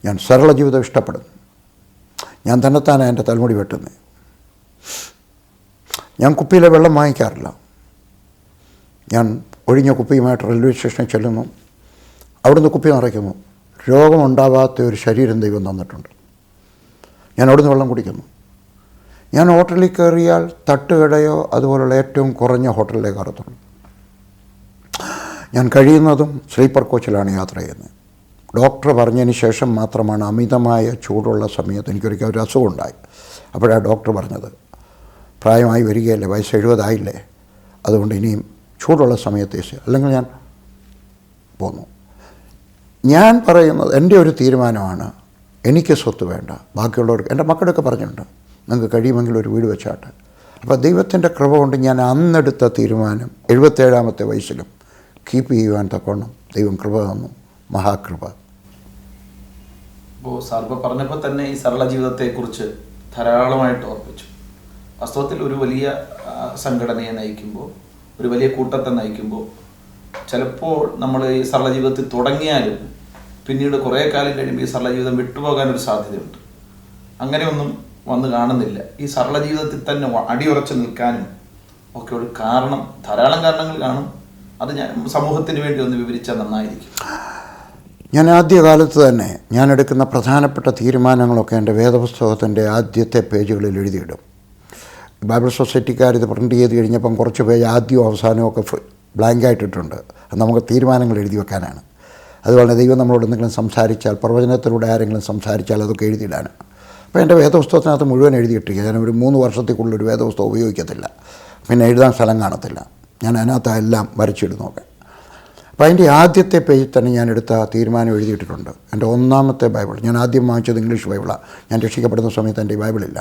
ഞാൻ സരള ജീവിതം ഇഷ്ടപ്പെടുന്നു. ഞാൻ തന്നെത്താനെ എൻ്റെ തലമുടി വെട്ടുന്നത്. ഞാൻ കുപ്പിയിലെ വെള്ളം വാങ്ങിക്കാറില്ല. ഞാൻ ഒഴിഞ്ഞ കുപ്പിയുമായിട്ട് റെയിൽവേ സ്റ്റേഷനിൽ ചെല്ലുന്നു, അവിടുന്ന് കുപ്പി നിറയ്ക്കുന്നു. രോഗമുണ്ടാവാത്ത ഒരു ശരീരം ദൈവം തന്നിട്ടുണ്ട്. ഞാൻ അവിടുന്ന് വെള്ളം കുടിക്കുന്നു. ഞാൻ ഹോട്ടലിൽ കയറിയാൽ തട്ടുകടയോ അതുപോലുള്ള ഏറ്റവും കുറഞ്ഞ ഹോട്ടലിലേ കയറത്തുള്ളൂ. ഞാൻ കഴിയുന്നതും സ്ലീപ്പർ കോച്ചിലാണ് യാത്ര ചെയ്യുന്നത്. ഡോക്ടർ പറഞ്ഞതിന് ശേഷം മാത്രമാണ് അമിതമായ ചൂടുള്ള സമയത്ത് എനിക്കൊരിക്കൽ ഒരു അസുഖമുണ്ടായി. അപ്പോഴാണ് ഡോക്ടർ പറഞ്ഞത്, പ്രായമായി വരികയല്ലേ, വയസ്സ് 70 ആയില്ലേ, അതുകൊണ്ട് ഇനിയും ചൂടുള്ള സമയത്ത് അല്ലെങ്കിൽ ഞാൻ പോന്നു. ഞാൻ പറയുന്നത് എൻ്റെ ഒരു തീരുമാനമാണ്. എനിക്ക് സ്വത്ത് വേണ്ട, ബാക്കിയുള്ളവർക്ക്. എൻ്റെ മക്കളൊക്കെ പറഞ്ഞിട്ടുണ്ട്, നിങ്ങൾക്ക് കഴിയുമെങ്കിൽ ഒരു വീട് വെച്ചാട്ടെ. അപ്പോൾ ദൈവത്തിൻ്റെ കൃപ കൊണ്ട് ഞാൻ അന്നെടുത്ത തീരുമാനം 77-ാമത്തെ വയസ്സിലും കീപ്പ് ചെയ്യുവാൻ തക്കോണം ദൈവം കൃപ തന്നു, മഹാകൃപ. ഇപ്പോൾ സാർ ഇപ്പോൾ പറഞ്ഞപ്പോൾ തന്നെ ഈ സരള ജീവിതത്തെക്കുറിച്ച് ധാരാളമായിട്ട് ഓർപ്പിച്ചു. വാസ്തവത്തിൽ ഒരു വലിയ സംഘടനയെ നയിക്കുമ്പോൾ, ഒരു വലിയ കൂട്ടത്തെ നയിക്കുമ്പോൾ ചിലപ്പോൾ നമ്മൾ ഈ സരള ജീവിതത്തിൽ തുടങ്ങിയാലും പിന്നീട് കുറേ കാലം കഴിയുമ്പോൾ ഈ സരള ജീവിതം വിട്ടുപോകാനൊരു സാധ്യതയുണ്ട്. അങ്ങനെയൊന്നും വന്ന് കാണുന്നില്ല. ഈ സരള ജീവിതത്തിൽ തന്നെ അടിയുറച്ച് നിൽക്കാനും ഒക്കെ ഒരു കാരണം, ധാരാളം കാരണങ്ങൾ കാണും. അത് ഞാൻ സമൂഹത്തിന് വേണ്ടി ഒന്ന് വിവരിച്ചാൽ നന്നായിരിക്കും. ഞാൻ ആദ്യകാലത്ത് തന്നെ ഞാൻ എടുക്കുന്ന പ്രധാനപ്പെട്ട തീരുമാനങ്ങളൊക്കെ എൻ്റെ വേദപുസ്തകത്തിൻ്റെ ആദ്യത്തെ പേജുകളിൽ എഴുതിയിടും. ബൈബിൾ സൊസൈറ്റിക്കാർ ഇത് പ്രിൻ്റ് ചെയ്ത് കഴിഞ്ഞപ്പം കുറച്ച് പേജ് ആദ്യവും അവസാനവും ഒക്കെ ബ്ലാങ്കായിട്ടിട്ടുണ്ട്. അത് നമുക്ക് തീരുമാനങ്ങൾ എഴുതി വെക്കാനാണ്. അതുപോലെ ദൈവം നമ്മളോട് എന്തെങ്കിലും സംസാരിച്ചാൽ, പ്രവചനത്തിലൂടെ ആരെങ്കിലും സംസാരിച്ചാൽ അതൊക്കെ എഴുതിയിടാനാണ്. അപ്പോൾ എൻ്റെ വേദപുസ്തകത്തിനകത്ത് മുഴുവൻ എഴുതിയിട്ടില്ല. ഞാനൊരു 3 വർഷത്തേക്കുള്ളൊരു വേദപുസ്തകം ഉപയോഗിക്കത്തില്ല. പിന്നെ എഴുതാൻ സ്ഥലം കാണത്തില്ല. ഞാൻ അതിനകത്ത് എല്ലാം വരച്ചിടുന്നൊക്കെ. അപ്പോൾ അതിൻ്റെ ആദ്യത്തെ പേജിൽ തന്നെ ഞാൻ എടുത്ത തീരുമാനം എഴുതിയിട്ടിട്ടുണ്ട്. എൻ്റെ 1ാമത്തെ ബൈബിൾ, ഞാൻ ആദ്യം വാങ്ങിച്ചത് ഇംഗ്ലീഷ് ബൈബിളാണ്. ഞാൻ രക്ഷിക്കപ്പെടുന്ന സമയത്ത് എൻ്റെ ബൈബിളില്ല.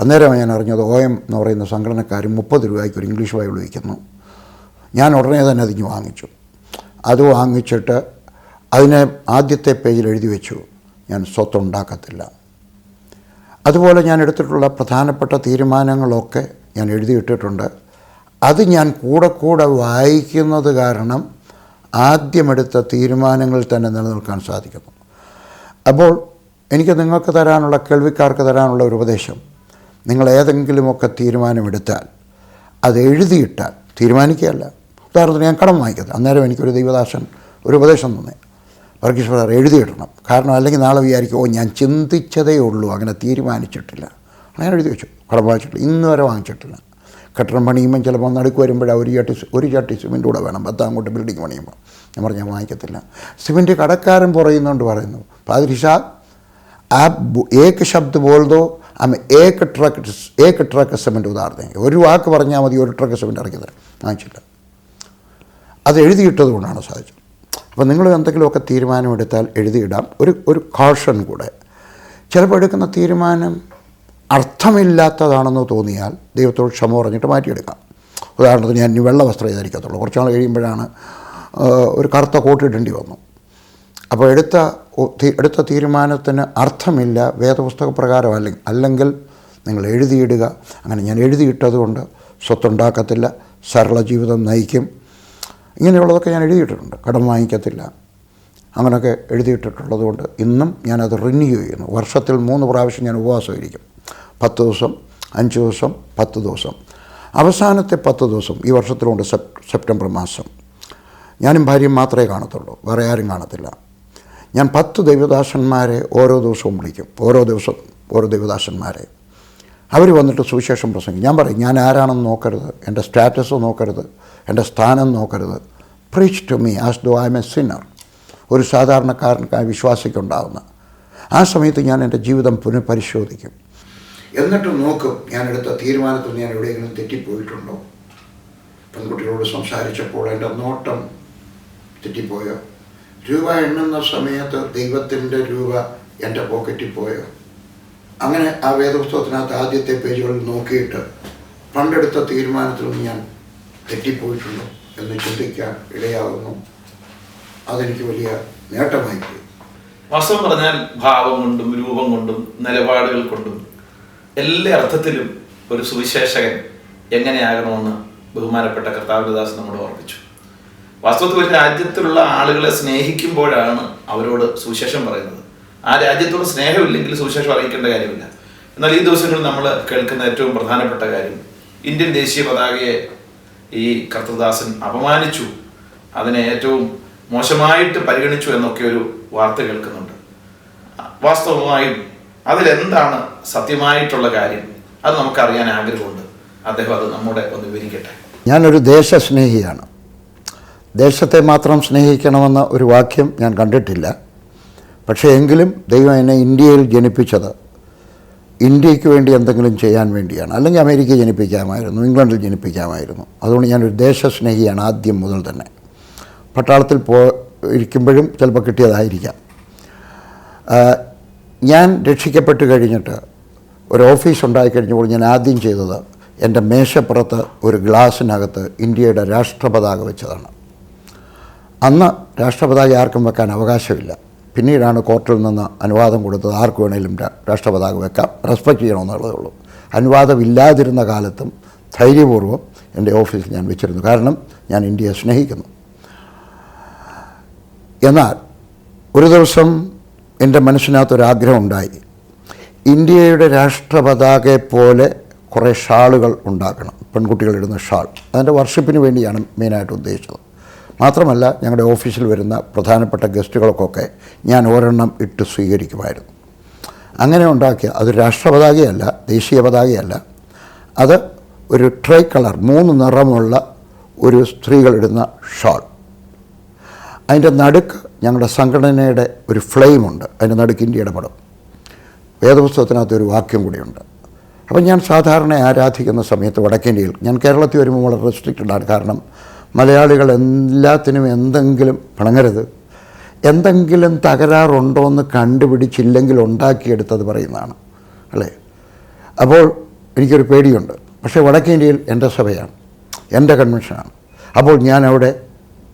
അന്നേരം ഞാൻ അറിഞ്ഞത് OM എന്ന് പറയുന്ന സംഘടനക്കാർ 30 രൂപയ്ക്ക് ഒരു ഇംഗ്ലീഷ് ബൈബിൾ വയ്ക്കുന്നു. ഞാൻ ഉടനെ തന്നെ അതിന് വാങ്ങിച്ചു. അത് വാങ്ങിച്ചിട്ട് അതിനെ ആദ്യത്തെ പേജിൽ എഴുതി വെച്ചു, ഞാൻ സ്വത്തുണ്ടാക്കത്തില്ല. അതുപോലെ ഞാൻ എടുത്തിട്ടുള്ള പ്രധാനപ്പെട്ട തീരുമാനങ്ങളൊക്കെ ഞാൻ എഴുതിയിട്ടിട്ടുണ്ട്. അത് ഞാൻ കൂടെ വായിക്കുന്നത് കാരണം ആദ്യമെടുത്ത തീരുമാനങ്ങളിൽ തന്നെ നിലനിൽക്കാൻ സാധിക്കുന്നു. അപ്പോൾ എനിക്ക് നിങ്ങൾക്ക് തരാനുള്ള, കേൾവിക്കാർക്ക് തരാനുള്ള ഒരു ഉപദേശം, നിങ്ങൾ ഏതെങ്കിലുമൊക്കെ തീരുമാനമെടുത്താൽ അത് എഴുതിയിട്ടാൽ, തീരുമാനിക്കുകയല്ല. ഉദാഹരണത്തിന് ഞാൻ കടം വാങ്ങിക്കത്തില്ല. അന്നേരം എനിക്കൊരു ദൈവദാസൻ ഒരു ഉപദേശം തന്നെ, വർഗീസ് ബ്രദർ എഴുതിയിടണം. കാരണം അല്ലെങ്കിൽ നാളെ വിചാരിക്കും, ഞാൻ ചിന്തിച്ചതേ ഉള്ളൂ, അങ്ങനെ തീരുമാനിച്ചിട്ടില്ല. അങ്ങനെ എഴുതി വെച്ചു. കടം വാങ്ങിച്ചിട്ടില്ല, ഇന്ന് വരെ വാങ്ങിച്ചിട്ടില്ല. കെട്ടിടം പണിയുമ്പം ചിലപ്പോൾ നടുക്ക് വരുമ്പോഴാണ് ഒരു ചട്ടി സിമെൻ്റ് കൂടെ വേണം, 10 അങ്ങോട്ട് ബിൽഡിങ് പണിയുമ്പോൾ. ഞാൻ പറഞ്ഞു, ഞാൻ വാങ്ങിക്കത്തില്ല. സിമെൻറ്റ് കടക്കാരൻ പറയുന്നുകൊണ്ട് പറയുന്നു, പാതിരി സാബ് ആപ്പ് ഏക്ക് ശബ്ദ് ബോൾ ദോ, हम एक ट्रक സിമെൻറ്റ് ഉദാർ देंगे. ഒരു വാക്ക് പറഞ്ഞാൽ മതി, 1 ട്രക്ക് സിമെൻറ്റ് ഇറക്കി തരാം. വാങ്ങിച്ചില്ല. അത് എഴുതിയിട്ടത് കൊണ്ടാണ് സാധിച്ചത്. അപ്പോൾ നിങ്ങൾ എന്തെങ്കിലുമൊക്കെ തീരുമാനമെടുത്താൽ എഴുതിയിടാം. ഒരു കോഷൻ കൂടെ, ചിലപ്പോൾ എടുക്കുന്ന തീരുമാനം അർത്ഥമില്ലാത്തതാണെന്ന് തോന്നിയാൽ ദൈവത്തോട് ക്ഷമ പറഞ്ഞിട്ട് മാറ്റിയെടുക്കാം. ഉദാഹരണത്തിന്, ഞാൻ ഇനി വെള്ള വസ്ത്രമേ ധരിക്കത്തുള്ളൂ. കുറച്ച് നാൾ കഴിയുമ്പോഴാണ് ഒരു കറുത്ത കോട്ടിടേണ്ടി വന്നു. അപ്പോൾ എടുത്ത തീരുമാനത്തിന് അർത്ഥമില്ല, വേദപുസ്തക പ്രകാരം അല്ലെങ്കിൽ നിങ്ങൾ എഴുതിയിടുക. അങ്ങനെ ഞാൻ എഴുതിയിട്ടതുകൊണ്ട് സ്വത്തുണ്ടാക്കത്തില്ല, സരള ജീവിതം നയിക്കും, ഇങ്ങനെയുള്ളതൊക്കെ ഞാൻ എഴുതിയിട്ടിട്ടുണ്ട്. കടം വാങ്ങിക്കത്തില്ല, അങ്ങനെയൊക്കെ എഴുതിയിട്ടിട്ടുള്ളത് കൊണ്ട് ഇന്നും ഞാനത് റിന്യൂ ചെയ്യുന്നു. വർഷത്തിൽ 3 പ്രാവശ്യം ഞാൻ ഉപവാസം ഇരിക്കും. 10 ദിവസം, 5 ദിവസം, 10 ദിവസം. അവസാനത്തെ 10 ദിവസം ഈ വർഷത്തിലുണ്ട്, സെപ്റ്റംബർ മാസം. ഞാനും ഭാര്യയും മാത്രമേ കാണത്തുള്ളൂ, വേറെ ആരും കാണത്തില്ല. ഞാൻ 10 ദൈവദാസന്മാരെ ഓരോ ദിവസവും വിളിക്കും. ഓരോ ദിവസം ഓരോ ദൈവദാസന്മാരെ. അവർ വന്നിട്ട് സുവിശേഷം പ്രസംഗിക്കും. ഞാൻ പറയും, ഞാൻ ആരാണെന്ന് നോക്കരുത്, എൻ്റെ സ്റ്റാറ്റസ് നോക്കരുത്, എൻ്റെ സ്ഥാനം നോക്കരുത്. Preach to me as though I am a sinner. ഒരു സാധാരണക്കാരനായ വിശ്വാസിക്കുണ്ടാകുന്ന ആ സമയത്ത് ഞാൻ എൻ്റെ ജീവിതം പുനഃപരിശോധിക്കും. എന്നിട്ട് നോക്കും, ഞാൻ എടുത്ത തീരുമാനത്തിൽ ഞാൻ എവിടെയെങ്കിലും തെറ്റിപ്പോയിട്ടുണ്ടോ. പെൺകുട്ടികളോട് സംസാരിച്ചപ്പോൾ എൻ്റെ നോട്ടം തെറ്റിപ്പോയോ? രൂപ എണ്ണുന്ന സമയത്ത് ദൈവത്തിൻ്റെ രൂപ എൻ്റെ പോക്കറ്റിൽ പോയോ? അങ്ങനെ ആ വേദപുസ്തകത്തിനകത്ത് ആദ്യത്തെ പേജുകളിൽ നോക്കിയിട്ട് പണ്ടെടുത്ത തീരുമാനത്തിലൊന്നും ഞാൻ തെറ്റിപ്പോയിട്ടുണ്ടോ എന്ന് ചിന്തിക്കാൻ ഇടയാകുന്നു. അതെനിക്ക് വലിയ നേട്ടമായിപ്പോയി. വാസ്തവം പറഞ്ഞാൽ ഭാവം കൊണ്ടും രൂപം കൊണ്ടും നിലപാടുകൾ കൊണ്ടും എല്ലാ അർത്ഥത്തിലും ഒരു സുവിശേഷകൻ എങ്ങനെയാകണമെന്ന് ബഹുമാനപ്പെട്ട കർത്താവിദാസ് നമ്മോട് ഓർമ്മിച്ചു. വാസ്തവത്തിൽ ഒരു രാജ്യത്തിലുള്ള ആളുകളെ സ്നേഹിക്കുമ്പോഴാണ് അവരോട് സുവിശേഷം പറയുന്നത്. ആ രാജ്യത്തോട് സ്നേഹമില്ലെങ്കിൽ സുവിശേഷം അറിയിക്കേണ്ട കാര്യമില്ല. എന്നാൽ ഈ ദിവസങ്ങളിൽ നമ്മൾ കേൾക്കുന്ന ഏറ്റവും പ്രധാനപ്പെട്ട കാര്യം, ഇന്ത്യൻ ദേശീയ പതാകയെ ഈ കർത്തൃദാസൻ അപമാനിച്ചു, അതിനെ ഏറ്റവും മോശമായിട്ട് പരിഗണിച്ചു എന്നൊക്കെ ഒരു വാർത്ത കേൾക്കുന്നുണ്ട്. വാസ്തവമായും അതിലെന്താണ് സത്യമായിട്ടുള്ള കാര്യം, അത് നമുക്കറിയാൻ ആഗ്രഹമുണ്ട്. അദ്ദേഹം അത് നമ്മോട് ഒന്ന് വിവരിക്കട്ടെ. ഞാനൊരു ദേശസ്നേഹിയാണ്. ദേശത്തെ മാത്രം സ്നേഹിക്കണമെന്ന ഒരു വാക്യം ഞാൻ കണ്ടിട്ടില്ല. പക്ഷേ എങ്കിലും ദൈവം എന്നെ ഇന്ത്യയിൽ ജനിപ്പിച്ചത് ഇന്ത്യക്ക് വേണ്ടി എന്തെങ്കിലും ചെയ്യാൻ വേണ്ടിയാണ്. അല്ലെങ്കിൽ അമേരിക്ക ജനിപ്പിക്കാമായിരുന്നു, ഇംഗ്ലണ്ടിൽ ജനിപ്പിക്കാമായിരുന്നു. അതുകൊണ്ട് ഞാനൊരു ദേശസ്നേഹിയാണ് ആദ്യം മുതൽ തന്നെ. പട്ടാളത്തിൽ ഇരിക്കുമ്പോഴും ചിലപ്പോൾ കിട്ടിയതായിരിക്കാം. ഞാൻ രക്ഷിക്കപ്പെട്ട് കഴിഞ്ഞിട്ട് ഒരു ഓഫീസ് ഉണ്ടായിക്കഴിഞ്ഞപ്പോൾ ഞാൻ ആദ്യം ചെയ്തത് എൻ്റെ മേശപ്പുറത്ത് ഒരു ഗ്ലാസ്സിനകത്ത് ഇന്ത്യയുടെ രാഷ്ട്രപതാക വെച്ചതാണ്. അന്ന് രാഷ്ട്രപതാക ആർക്കും വെക്കാൻ അവകാശമില്ല. പിന്നീടാണ് കോർട്ടിൽ നിന്ന് അനുവാദം കൊടുത്തത് ആർക്ക് വേണേലും രാഷ്ട്രപതാക വെക്കാം, റെസ്പെക്റ്റ് ചെയ്യണമെന്നുള്ളതേ ഉള്ളൂ. അനുവാദമില്ലാതിരുന്ന കാലത്തും ധൈര്യപൂർവ്വം എൻ്റെ ഓഫീസിൽ ഞാൻ വെച്ചിരുന്നു. കാരണം ഞാൻ ഇന്ത്യയെ സ്നേഹിക്കുന്നു. എന്നാൽ ഒരു ദിവസം എൻ്റെ മനസ്സിനകത്തൊരാഗ്രഹം ഉണ്ടായി. ഇന്ത്യയുടെ രാഷ്ട്രപതാകയെ പോലെ കുറേ ഷാളുകൾ ഉണ്ടാക്കണം, പെൺകുട്ടികളിടുന്ന ഷാൾ. അതിൻ്റെ വർഷിപ്പിന് വേണ്ടിയാണ് മെയിനായിട്ട് ഉദ്ദേശിച്ചത്. മാത്രമല്ല ഞങ്ങളുടെ ഓഫീസിൽ വരുന്ന പ്രധാനപ്പെട്ട ഗസ്റ്റുകൾക്കൊക്കെ ഞാൻ ഒരെണ്ണം ഇട്ട് സ്വീകരിക്കുമായിരുന്നു. അങ്ങനെ ഉണ്ടാക്കിയ അത് രാഷ്ട്രപതാകയല്ല, ദേശീയ പതാകയല്ല, അത് ഒരു ട്രൈ കളർ 3 നിറമുള്ള ഒരു സ്ത്രീകളിടുന്ന ഷാൾ. അതിൻ്റെ നടുക്ക് ഞങ്ങളുടെ സംഘടനയുടെ ഒരു ഫ്ലെയിമുണ്ട്, അതിൻ്റെ നടുക്ക് ഇന്ത്യയുടെ പടം. വേദപുസ്തകത്തിനകത്ത് ഒരു വാക്യം കൂടിയുണ്ട്. അപ്പം ഞാൻ സാധാരണ ആരാധിക്കുന്ന സമയത്ത് വടക്കേന്ത്യയിൽ, ഞാൻ കേരളത്തിൽ വരുമ്പോൾ വളരെ റെസ്ട്രിക്റ്റഡാണ്. കാരണം മലയാളികൾ എല്ലാത്തിനും എന്തെങ്കിലും പിണങ്ങരുത്, എന്തെങ്കിലും തകരാറുണ്ടോ എന്ന് കണ്ടുപിടിച്ചില്ലെങ്കിൽ ഉണ്ടാക്കിയെടുത്തത് പറയുന്നതാണ് അല്ലേ. അപ്പോൾ എനിക്കൊരു പേടിയുണ്ട്. പക്ഷേ വടക്കേന്ത്യയിൽ എൻ്റെ സഭയാണ്, എൻ്റെ കൺവെൻഷനാണ്. അപ്പോൾ ഞാനവിടെ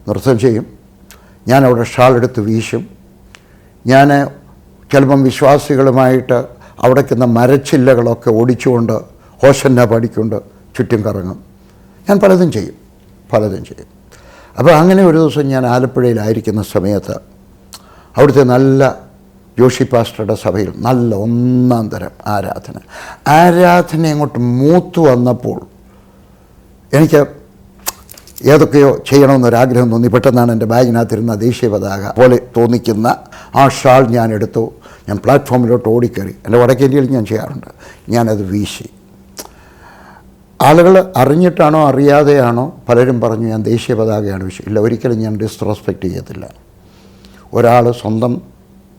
നൃത്തം ചെയ്യും, ഞാനവിടെ ഷാൾ എടുത്ത് വീശും, ഞാൻ ചിലപ്പം വിശ്വാസികളുമായിട്ട് അവിടേക്കുന്ന മരച്ചില്ലകളൊക്കെ ഓടിച്ചുകൊണ്ട് ഹോസന്ന പാടിക്കൊണ്ട് ചുറ്റും കറങ്ങും. ഞാൻ പലതും ചെയ്യും. അപ്പോൾ അങ്ങനെ ഒരു ദിവസം ഞാൻ ആലപ്പുഴയിലായിരിക്കുന്ന സമയത്ത് അവിടുത്തെ നല്ല ജോഷി പാസ്റ്ററുടെ സഭയിൽ നല്ല 1-ാം തരം ആരാധന അങ്ങോട്ട് മൂത്തു വന്നപ്പോൾ എനിക്ക് ഏതൊക്കെയോ ചെയ്യണമെന്നൊരാഗ്രഹം തോന്നി. പെട്ടെന്നാണ് എൻ്റെ ബാഗിനകത്തിരുന്ന ദേശീയ പതാക പോലെ തോന്നിക്കുന്ന ആ ഷാൾ ഞാൻ എടുത്തു. ഞാൻ പ്ലാറ്റ്ഫോമിലോട്ട് ഓടിക്കയറി. എൻ്റെ വടക്കേന്ത്യയിൽ ഞാൻ ചെയ്യാറുണ്ട്. ഞാനത് വീശി. ആളുകൾ അറിഞ്ഞിട്ടാണോ അറിയാതെയാണോ പലരും പറഞ്ഞു ഞാൻ ദേശീയ പതാകയാണ് വീശി. ഇല്ല, ഒരിക്കലും ഞാൻ ഡിസ്റെസ്പെക്റ്റ് ചെയ്യത്തില്ല. ഒരാൾ സ്വന്തം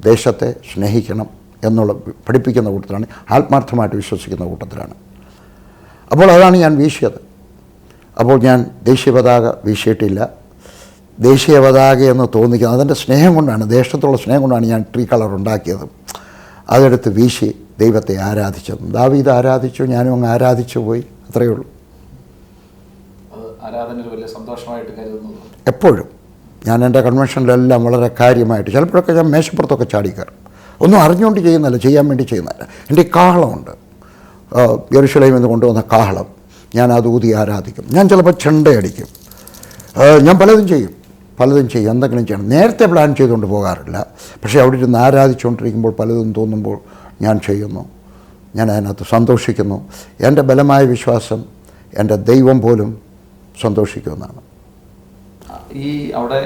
ദേശത്തെ സ്നേഹിക്കണം എന്നുള്ള പഠിപ്പിക്കുന്ന കൂട്ടത്തിലാണ്, ആത്മാർത്ഥമായിട്ട് വിശ്വസിക്കുന്ന കൂട്ടത്തിലാണ്. അപ്പോൾ അതാണ് ഞാൻ വീശിയത്. അപ്പോൾ ഞാൻ ദേശീയ പതാക വീശിയിട്ടില്ല. ദേശീയ പതാക എന്ന് തോന്നിക്കുന്നത് അതിൻ്റെ സ്നേഹം കൊണ്ടാണ്, ദേശത്തുള്ള സ്നേഹം കൊണ്ടാണ് ഞാൻ ട്രീ കളർ ഉണ്ടാക്കിയതും. അതെടുത്ത് വീശി ദൈവത്തെ ആരാധിച്ചതും. ദാവീദ് ആരാധിച്ചു, ഞാനും അങ്ങ് ആരാധിച്ചു പോയി, അത്രയേ ഉള്ളൂ. വലിയ സന്തോഷമായിട്ട് കരുതുന്നു. എപ്പോഴും ഞാൻ എൻ്റെ കൺവെൻഷനിലെല്ലാം വളരെ കാര്യമായിട്ട്, ചിലപ്പോഴൊക്കെ ഞാൻ മേശപ്പുറത്തൊക്കെ ചാടിക്കയറും. ഒന്നും അറിഞ്ഞുകൊണ്ട് ചെയ്യുന്നതല്ല, ചെയ്യാൻ വേണ്ടി ചെയ്യുന്നതല്ല. എൻ്റെ കാഹളമുണ്ട്, യെരുശലേമിൽ നിന്ന് കൊണ്ടുവന്ന കാഹളം. ഞാൻ അത് ഊതി ആരാധിക്കും. ഞാൻ ചിലപ്പോൾ ചെണ്ടയടിക്കും. ഞാൻ പലതും ചെയ്യും, എന്തെങ്കിലും ചെയ്യണം. നേരത്തെ പ്ലാൻ ചെയ്തുകൊണ്ട് പോകാറില്ല. പക്ഷേ അവിടെ ഇരുന്ന് ആരാധിച്ചുകൊണ്ടിരിക്കുമ്പോൾ പലതും തോന്നുമ്പോൾ ഞാൻ ചെയ്യുന്നു. ഞാൻ അതിനകത്ത് സന്തോഷിക്കുന്നു. എൻ്റെ ബലമായ വിശ്വാസം എൻ്റെ ദൈവം പോലും സന്തോഷിക്കുമെന്നാണ്. ഈ അവിടെ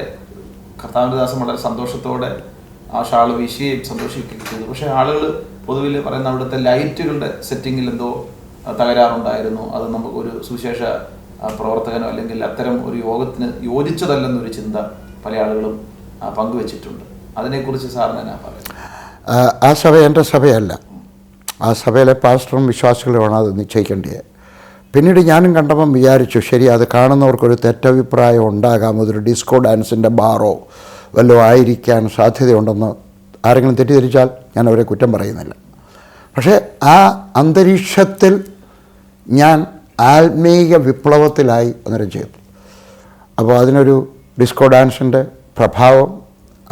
കർത്താവിൻ്റെ ദാസൻ വളരെ സന്തോഷത്തോടെ ആ ഷാള് വീശുകയും സന്തോഷിക്കുകയും ചെയ്തു. പക്ഷേ ആളുകൾ പൊതുവിൽ പറയുന്ന അവിടുത്തെ ലൈറ്റുകളുടെ സെറ്റിങ്ങിൽ എന്തോ തകരാറുണ്ടായിരുന്നു. അത് നമുക്കൊരു സുവിശേഷ പ്രവർത്തകനോ അല്ലെങ്കിൽ അത്തരം ഒരു യോഗത്തിന് യോജിച്ചതല്ലെന്നൊരു ചിന്ത പല ആളുകളും പങ്കുവച്ചിട്ടുണ്ട്. അതിനെക്കുറിച്ച് സാറിന് എന്നാ പറയുന്നത്? ആ സഭ എൻ്റെ സഭയല്ല. ആ സഭയിലെ പാസ്റ്ററും വിശ്വാസികളുമാണ് അത് നിശ്ചയിക്കേണ്ടത്. പിന്നീട് ഞാനും കണ്ടപ്പം വിചാരിച്ചു, ശരി, അത് കാണുന്നവർക്കൊരു തെറ്റഭിപ്രായം ഉണ്ടാകാം, അതൊരു ഡിസ്കോ ഡാൻസിൻ്റെ ബാറോ വല്ലതും ആയിരിക്കാൻ സാധ്യതയുണ്ടെന്ന് ആരെങ്കിലും തെറ്റിദ്ധരിച്ചാൽ ഞാൻ അവരെ കുറ്റം പറയുന്നില്ല. പക്ഷേ ആ അന്തരീക്ഷത്തിൽ ഞാൻ ആത്മീയ വിപ്ലവത്തിലായി അന്നേരം ചെയ്തു. അപ്പോൾ അതിനൊരു ഡിസ്കോ ഡാൻസിൻ്റെ പ്രഭാവം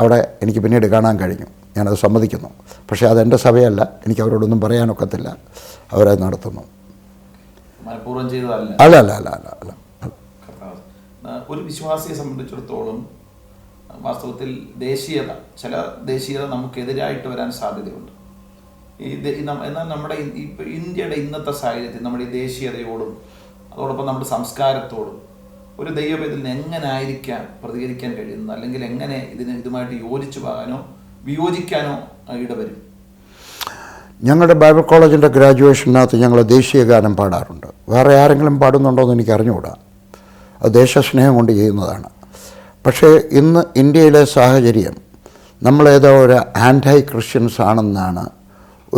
അവിടെ എനിക്ക് പിന്നീട് കാണാൻ കഴിഞ്ഞു. ഞാനത് സമ്മതിക്കുന്നു. പക്ഷേ അതെൻ്റെ സഭയല്ല, എനിക്ക് അവരോടൊന്നും പറയാനൊക്കത്തില്ല. അവരത് നടത്തുന്നു. മനഃപൂർവ്വം ചെയ്തതല്ല. അല്ല അല്ല അല്ല അല്ല അല്ല. ഒരു വിശ്വാസിയെ സംബന്ധിച്ചിടത്തോളം വാസ്തവത്തിൽ ചില ദേശീയത നമുക്കെതിരായിട്ട് വരാൻ സാധ്യതയുണ്ട്. എന്നാൽ നമ്മുടെ ഇന്ത്യയുടെ ഇന്നത്തെ സാഹചര്യത്തിൽ നമ്മുടെ ഈ ദേശീയതയോടും അതോടൊപ്പം നമ്മുടെ സംസ്കാരത്തോടും ഒരു ദൈവവേദന എങ്ങനെ ആയിരിക്കാം പ്രതികരിക്കാൻ കഴിയുന്നത്, അല്ലെങ്കിൽ എങ്ങനെ ഇതുമായിട്ട് യോജിച്ചു പോകാനോ വിയോജിക്കാനോ ഇടവരും? ഞങ്ങളുടെ ബൈബിൾ കോളേജിൻ്റെ ഗ്രാജുവേഷനകത്ത് ഞങ്ങൾ ദേശീയ ഗാനം പാടാറുണ്ട്. വേറെ ആരെങ്കിലും പാടുന്നുണ്ടോ എന്ന് എനിക്ക് അറിഞ്ഞുകൂടാ. അത് ദേശസ്നേഹം കൊണ്ട് ചെയ്യുന്നതാണ്. പക്ഷേ ഇന്ന് ഇന്ത്യയിലെ സാഹചര്യം നമ്മളേതോ ഒരു ആൻറ്റി ക്രിസ്ത്യൻസ് ആണെന്നാണ്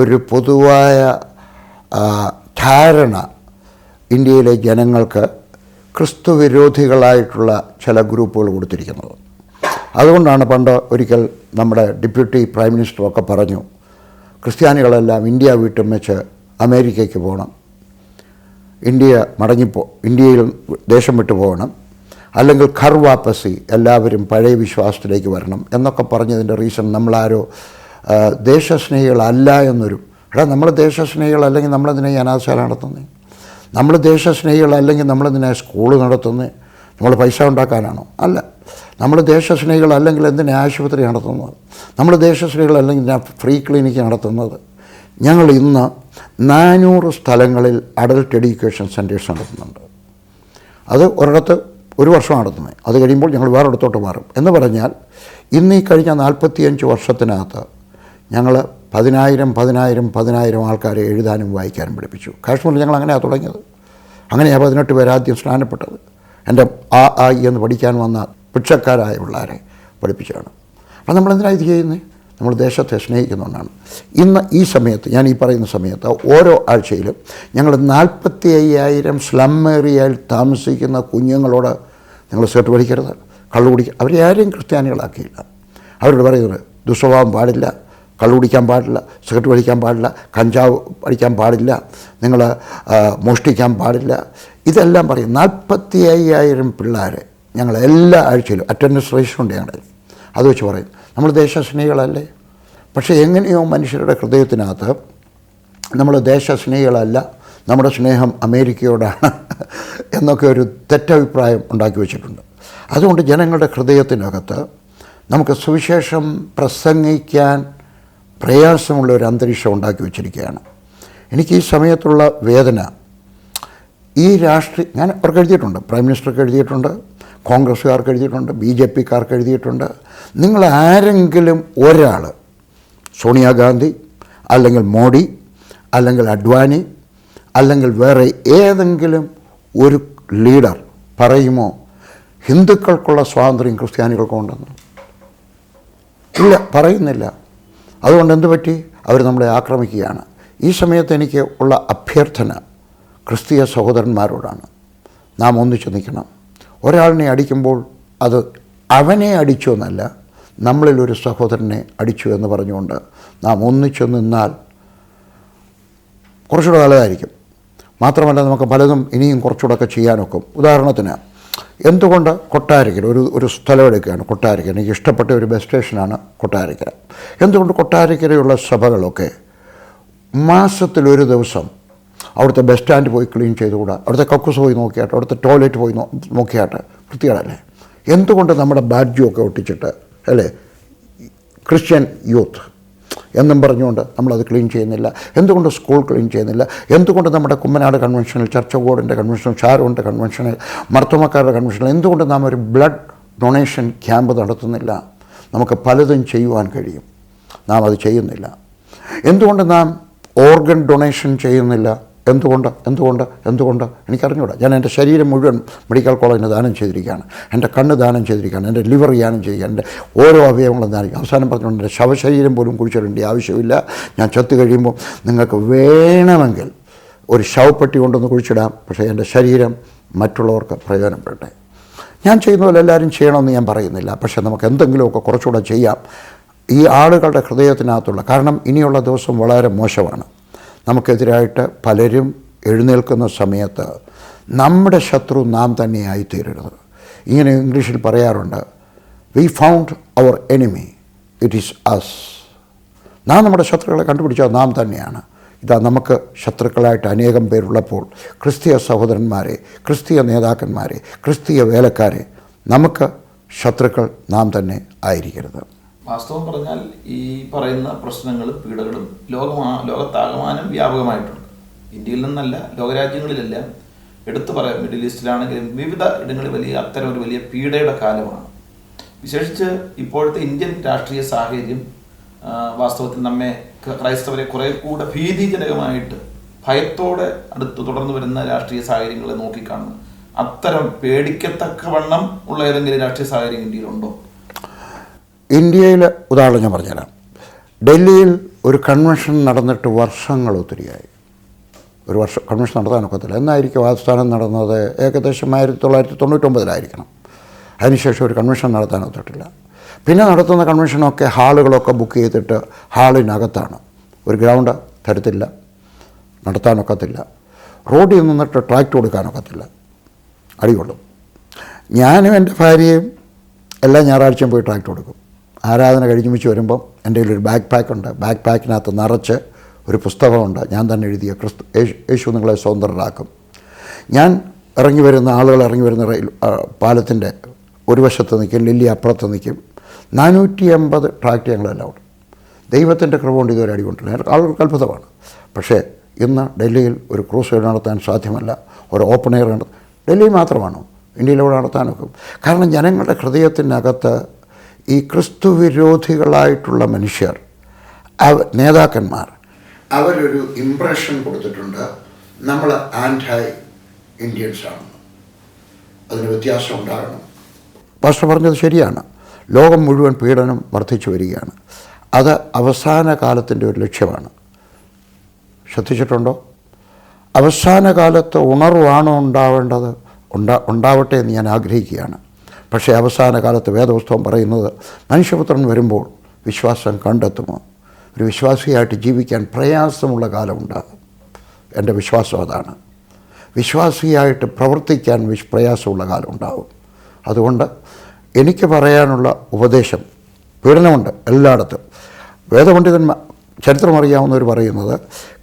ഒരു പൊതുവായ ധാരണ ഇന്ത്യയിലെ ജനങ്ങൾക്ക് ക്രിസ്തു വിരോധികളായിട്ടുള്ള ചില ഗ്രൂപ്പുകൾ കൊടുത്തിരിക്കുന്നത്. അതുകൊണ്ടാണ് പണ്ട് ഒരിക്കൽ നമ്മുടെ ഡെപ്യൂട്ടി പ്രൈം മിനിസ്റ്ററൊക്കെ പറഞ്ഞു, ക്രിസ്ത്യാനികളെല്ലാം ഇന്ത്യ വീട്ടും വെച്ച് അമേരിക്കയ്ക്ക് പോകണം, ഇന്ത്യയിൽ ദേശം വിട്ടു പോകണം, അല്ലെങ്കിൽ ഘർ വാപ്പസി, എല്ലാവരും പഴയ വിശ്വാസത്തിലേക്ക് വരണം എന്നൊക്കെ പറഞ്ഞതിൻ്റെ റീസൺ നമ്മളാരോ ദേശസ്നേഹികളല്ല നമ്മൾ ദേശസ്നേഹികളല്ലെങ്കിൽ നമ്മളെന്തിനാ ഈ അനാഥശാല നടത്തുന്നത്? നമ്മൾ ദേശസ്നേഹികളല്ലെങ്കിൽ നമ്മളെന്തിനാ സ്കൂൾ നടത്തുന്നത്? നമ്മൾ പൈസ ഉണ്ടാക്കാനാണോ? അല്ല. നമ്മൾ ദേശസ്നേഹികളല്ലെങ്കിൽ എന്തിനാ ആശുപത്രി നടത്തുന്നത്? നമ്മൾ ദേശസ്നേഹികളല്ലെങ്കിൽ ഫ്രീ ക്ലിനിക്ക് നടത്തുന്നത്? ഞങ്ങൾ ഇന്ന് 400 സ്ഥലങ്ങളിൽ അഡൽട്ട് എഡ്യൂക്കേഷൻ സെൻറ്റേഴ്സ് നടത്തുന്നുണ്ട്. അത് ഒരിടത്ത് ഒരു വർഷം നടത്തുന്നത്. അത് കഴിയുമ്പോൾ ഞങ്ങൾ വേറൊരിടത്തോട്ട് മാറും. എന്ന് പറഞ്ഞാൽ ഇന്ന് ഈ കഴിഞ്ഞ 45 വർഷത്തിനകത്ത് ഞങ്ങൾ 10,000 ആൾക്കാരെ എഴുതാനും വായിക്കാനും പഠിപ്പിച്ചു. കാശ്മീരിൽ ഞങ്ങൾ അങ്ങനെയാണ് തുടങ്ങിയത്. അങ്ങനെയാണ് 18 പേര് ആദ്യം സ്നാനപ്പെട്ടത്. എൻ്റെ ആ എന്ന് പഠിക്കാൻ വന്ന ഭിക്ഷക്കാരായ പിള്ളേരെ പഠിപ്പിച്ചാണ്. അപ്പം നമ്മളെന്തിനാണ് ഇത് ചെയ്യുന്നത്? നമ്മൾ ദേശത്തെ സ്നേഹിക്കുന്നുകൊണ്ടാണ്. ഇന്ന് ഈ സമയത്ത്, ഞാൻ ഈ പറയുന്ന സമയത്ത്, ഓരോ ആഴ്ചയിലും ഞങ്ങൾ 45,000 സ്ലം ഏരിയയിൽ താമസിക്കുന്ന കുഞ്ഞുങ്ങളോട് നിങ്ങൾ സിഗരറ്റ് വലിക്കരുത്, കള്ളു കുടിക്കുക, അവരെ ആരെയും ക്രിസ്ത്യാനികളാക്കിയില്ല. അവരോട് പറയുന്നത് ദുസ്വഭാവം പാടില്ല, കള്ളു കുടിക്കാൻ പാടില്ല, സിഗരറ്റ് വലിക്കാൻ പാടില്ല, കഞ്ചാവ് വലിക്കാൻ പാടില്ല, നിങ്ങൾ മോഷ്ടിക്കാൻ പാടില്ല, ഇതെല്ലാം പറയും. 45,000 പിള്ളേരെ ഞങ്ങൾ എല്ലാ ആഴ്ചയിലും അറ്റൻഡൻസ് രജിസ്റ്റർ ഉണ്ട് ഞങ്ങളുടെ. അത് വെച്ച് പറയും നമ്മൾ ദേശസ്നേഹികളല്ലേ. പക്ഷേ എങ്ങനെയോ മനുഷ്യരുടെ ഹൃദയത്തിനകത്ത് നമ്മൾ ദേശസ്നേഹികളല്ല, നമ്മുടെ സ്നേഹം അമേരിക്കയോടാണ് എന്നൊക്കെ ഒരു തെറ്റഭിപ്രായം ഉണ്ടാക്കി വച്ചിട്ടുണ്ട്. അതുകൊണ്ട് ജനങ്ങളുടെ ഹൃദയത്തിനകത്ത് നമുക്ക് സുവിശേഷം പ്രസംഗിക്കാൻ പ്രയാസമുള്ള ഒരു അന്തരീക്ഷം ഉണ്ടാക്കി വച്ചിരിക്കുകയാണ്. എനിക്ക് ഈ സമയത്തുള്ള വേദന, ഈ ഞാൻ അവർക്ക് എഴുതിയിട്ടുണ്ട്, പ്രൈം മിനിസ്റ്റർക്ക് എഴുതിയിട്ടുണ്ട്, കോൺഗ്രസ്സുകാർക്ക് എഴുതിയിട്ടുണ്ട്, BJPക്കാർക്ക് എഴുതിയിട്ടുണ്ട്. നിങ്ങൾ ആരെങ്കിലും ഒരാൾ, സോണിയാഗാന്ധി അല്ലെങ്കിൽ മോഡി അല്ലെങ്കിൽ അഡ്വാനി അല്ലെങ്കിൽ വേറെ ഏതെങ്കിലും ഒരു ലീഡർ പറയുമോ ഹിന്ദുക്കൾക്കുള്ള സ്വാതന്ത്ര്യം ക്രിസ്ത്യാനികൾക്കുണ്ടെന്ന്? ഇല്ല, പറയുന്നില്ല. അതുകൊണ്ട് എന്ത് പറ്റി? അവർ നമ്മളെ ആക്രമിക്കുകയാണ്. ഈ സമയത്ത് എനിക്ക് ഉള്ള അഭ്യർത്ഥന ക്രിസ്തീയ സഹോദരന്മാരോടാണ്. നാം ഒന്നിച്ചു നിൽക്കണം. ഒരാളിനെ അടിക്കുമ്പോൾ അത് അവനെ അടിച്ചു എന്നല്ല, നമ്മളിലൊരു സഹോദരനെ അടിച്ചു എന്ന് പറഞ്ഞുകൊണ്ട് നാം ഒന്നിച്ചു നിന്നാൽ കുറച്ചുകൂടെ നല്ലതായിരിക്കും. മാത്രമല്ല നമുക്ക് പലതും ഇനിയും കുറച്ചുകൂടെയൊക്കെ ചെയ്യാനൊക്കും. ഉദാഹരണത്തിന്, എന്തുകൊണ്ട് കൊട്ടാരക്കര ഒരു സ്ഥലം എടുക്കുകയാണ്. കൊട്ടാരക്കര എനിക്ക് ഇഷ്ടപ്പെട്ട ഒരു ബസ് സ്റ്റേഷനാണ് കൊട്ടാരക്കര. എന്തുകൊണ്ട് കൊട്ടാരക്കരയുള്ള സഭകളൊക്കെ മാസത്തിലൊരു ദിവസം അവിടുത്തെ ബസ് സ്റ്റാൻഡ് പോയി ക്ലീൻ ചെയ്തുകൂടാ? അവിടുത്തെ കക്കൂസ് പോയി നോക്കിയാട്ടെ, അവിടുത്തെ ടോയ്ലറ്റ് പോയി നോക്കിയാട്ടെ, വൃത്തികേടല്ലേ? എന്തുകൊണ്ട് നമ്മുടെ ബാഡ്ജും ഒക്കെ ഒട്ടിച്ചിട്ട് അല്ലേ ക്രിസ്ത്യൻ യൂത്ത് എന്നും പറഞ്ഞുകൊണ്ട് നമ്മളത് ക്ലീൻ ചെയ്യുന്നില്ല? എന്തുകൊണ്ട് സ്കൂൾ ക്ലീൻ ചെയ്യുന്നില്ല? എന്തുകൊണ്ട് നമ്മുടെ കുമ്മനാട് കൺവെൻഷനിൽ, ചർച്ചകോടിൻ്റെ കൺവെൻഷനിൽ, ഷാരോണിൻ്റെ കൺവെൻഷനിൽ, മർത്തോമക്കാരുടെ കൺവെൻഷനിൽ എന്തുകൊണ്ട് നാം ഒരു ബ്ലഡ് ഡൊണേഷൻ ക്യാമ്പ് നടത്തുന്നില്ല? നമുക്ക് പലതും ചെയ്യുവാൻ കഴിയും, നാം അത് ചെയ്യുന്നില്ല. എന്തുകൊണ്ട് നാം ഓർഗൻ ഡൊണേഷൻ ചെയ്യുന്നില്ല? എന്തുകൊണ്ട് എനിക്കറിഞ്ഞൂടാ. ഞാൻ എൻ്റെ ശരീരം മുഴുവൻ മെഡിക്കൽ കോളേജിന് ദാനം ചെയ്തിരിക്കുകയാണ്, എൻ്റെ കണ്ണ് ദാനം ചെയ്തിരിക്കുകയാണ്, എൻ്റെ ലിവർ ദാനം ചെയ്യുകയാണ്, എൻ്റെ ഓരോ അവയവങ്ങളും ദാനം. അവസാനം പറഞ്ഞുകൊണ്ട് എൻ്റെ ശവശരീരം പോലും കുഴിച്ചിടേണ്ട ആവശ്യമില്ല. ഞാൻ ചത്തു കഴിയുമ്പോൾ നിങ്ങൾക്ക് വേണമെങ്കിൽ ഒരു ശവപ്പെട്ടി കൊണ്ടൊന്ന് കുഴിച്ചിടാം, പക്ഷേ എൻ്റെ ശരീരം മറ്റുള്ളവർക്ക് പ്രയോജനപ്പെടട്ടെ. ഞാൻ ചെയ്യുന്ന പോലെ എല്ലാവരും ചെയ്യണമെന്ന് ഞാൻ പറയുന്നില്ല, പക്ഷേ നമുക്ക് എന്തെങ്കിലുമൊക്കെ കുറച്ചുകൂടെ ചെയ്യാം. ഈ ആളുകളുടെ ഹൃദയത്തിനകത്തുള്ള, കാരണം ഇനിയുള്ള ദിവസം വളരെ മോശമാണ്. നമുക്കെതിരായിട്ട് പലരും എഴുന്നേൽക്കുന്ന സമയത്ത് നമ്മുടെ ശത്രു നാം തന്നെയായി തീരരുത്. ഇങ്ങനെ ഇംഗ്ലീഷിൽ പറയാറുണ്ട്, we found our enemy, it is us. നാം നമ്മുടെ ശത്രുക്കളെ കണ്ടുപിടിച്ചത് നാം തന്നെയാണ്. ഇതാ നമുക്ക് ശത്രുക്കളായിട്ട് അനേകം പേരുള്ളപ്പോൾ ക്രിസ്തീയ സഹോദരന്മാരെ, ക്രിസ്തീയ നേതാക്കന്മാരെ, ക്രിസ്തീയ വേലക്കാരെ, നമുക്ക് ശത്രുക്കൾ നാം തന്നെ ആയിരിക്കരുത്. വാസ്തവം പറഞ്ഞാൽ ഈ പറയുന്ന പ്രശ്നങ്ങളും പീഡകളും ലോകത്താകമാനം വ്യാപകമായിട്ടുണ്ട്. ഇന്ത്യയിൽ നിന്നല്ല, ലോകരാജ്യങ്ങളിലെല്ലാം എടുത്തു പറയാം. മിഡിൽ ഈസ്റ്റിലാണെങ്കിലും വിവിധ ഇടങ്ങളിൽ അത്തരം ഒരു വലിയ പീഡയുടെ കാലമാണ്. വിശേഷിച്ച് ഇപ്പോഴത്തെ ഇന്ത്യൻ രാഷ്ട്രീയ സാഹചര്യം വാസ്തവത്തിൽ നമ്മെ ക്രൈസ്തവരെ കുറെ കൂടെ ഭീതിജനകമായിട്ട് ഭയത്തോടെ അടുത്ത് തുടർന്നു വരുന്ന രാഷ്ട്രീയ സാഹചര്യങ്ങളെ നോക്കിക്കാണുന്നു. അത്തരം പേടിക്കത്തക്കവണ്ണം ഉള്ള ഏതെങ്കിലും രാഷ്ട്രീയ സാഹചര്യം ഇന്ത്യയിലുണ്ടോ? ഇന്ത്യയിൽ ഉദാഹരണം ഞാൻ പറഞ്ഞുതരാം. ഡൽഹിയിൽ ഒരു കൺവെൻഷൻ നടന്നിട്ട് വർഷങ്ങൾ ഒത്തിരിയായി. ഒരു വർഷം കൺവെൻഷൻ നടത്താനൊക്കത്തില്ല. എന്നായിരിക്കും ആസ്ഥാനം നടന്നത്? ഏകദേശം 1999 അതിനുശേഷം ഒരു കൺവെൻഷൻ നടത്താനൊത്തിട്ടില്ല. പിന്നെ നടത്തുന്ന കൺവെൻഷനൊക്കെ ഹാളുകളൊക്കെ ബുക്ക് ചെയ്തിട്ട് ഹാളിനകത്താണ്. ഒരു ഗ്രൗണ്ട് തരത്തില്ല, നടത്താനൊക്കത്തില്ല. റോഡിൽ നിന്നിട്ട് ട്രാക്ട് കൊടുക്കാനൊക്കത്തില്ല, അടികൊള്ളും. ഞാനും എൻ്റെ ഭാര്യയും എല്ലാ ഞായറാഴ്ചയും പോയി ട്രാക്ട് കൊടുക്കും. ആരാധന കഴിഞ്ഞ് വെച്ച് വരുമ്പം എൻ്റെ കയ്യിലൊരു ബാക്ക് പാക്കുണ്ട്. ബാക്ക് പാക്കിനകത്ത് നിറച്ച് ഒരു പുസ്തകമുണ്ട്, ഞാൻ തന്നെ എഴുതിയ യേശു നിങ്ങളെ സ്വതന്ത്രരാക്കും. ഞാൻ ഇറങ്ങി വരുന്ന ആളുകൾ ഇറങ്ങി വരുന്ന പാലത്തിൻ്റെ ഒരു വശത്ത് നിൽക്കും, ലില്ലി അപ്പുറത്ത് നിൽക്കും. 450 ട്രാക്ട് ഞങ്ങളെല്ലാം ഉണ്ട്. ദൈവത്തിൻ്റെ കൃപ കൊണ്ട് ഇതുവരെ അടികൊണ്ടില്ല. ആളുകൾക്ക് അത്ഭുതമാണ്. പക്ഷേ ഇന്ന് ഡൽഹിയിൽ ഒരു ക്രൂസൈഡ് നടത്താൻ സാധ്യമല്ല. ഒരു ഓപ്പൺ എയർ ഡൽഹി മാത്രമാണോ? ഇന്ത്യയിലൂടെ നടത്താനൊക്കും. കാരണം ജനങ്ങളുടെ ഹൃദയത്തിനകത്ത് ഈ ക്രിസ്തു വിരോധികളായിട്ടുള്ള മനുഷ്യർ, നേതാക്കന്മാർ, അവരൊരു ഇംപ്രഷൻ കൊടുത്തിട്ടുണ്ട്, നമ്മൾ ആൻറ്റി ഇന്ത്യൻസ് ആണെന്ന്. അതിന് വ്യത്യാസം ഉണ്ടാകണം. പാസ്റ്റർ പറഞ്ഞത് ശരിയാണ്. ലോകം മുഴുവൻ പീഡനം വർദ്ധിച്ചു വരികയാണ്. അത് അവസാന കാലത്തിൻ്റെ ഒരു ലക്ഷ്യമാണ്. ശ്രദ്ധിച്ചിട്ടുണ്ടോ? അവസാന കാലത്ത് ഉണർവാണോ ഉണ്ടാവേണ്ടത്? ഉണ്ടാവട്ടെ എന്ന് ഞാൻ ആഗ്രഹിക്കുകയാണ്. പക്ഷേ അവസാന കാലത്ത് വേദപുസ്തകം പറയുന്നത് മനുഷ്യപുത്രൻ വരുമ്പോൾ വിശ്വാസം കണ്ടെത്തുമോ? ഒരു വിശ്വാസിയായിട്ട് ജീവിക്കാൻ പ്രയാസമുള്ള കാലമുണ്ടാകും. എൻ്റെ വിശ്വാസം അതാണ്. വിശ്വാസിയായിട്ട് പ്രവർത്തിക്കാൻ പ്രയാസമുള്ള കാലം ഉണ്ടാകും. അതുകൊണ്ട് എനിക്ക് പറയാനുള്ള ഉപദേശം, പീഡനമുണ്ട് എല്ലായിടത്തും. വേദപണ്ഡിതന്മാർ, ചരിത്രം അറിയാവുന്നവർ പറയുന്നത്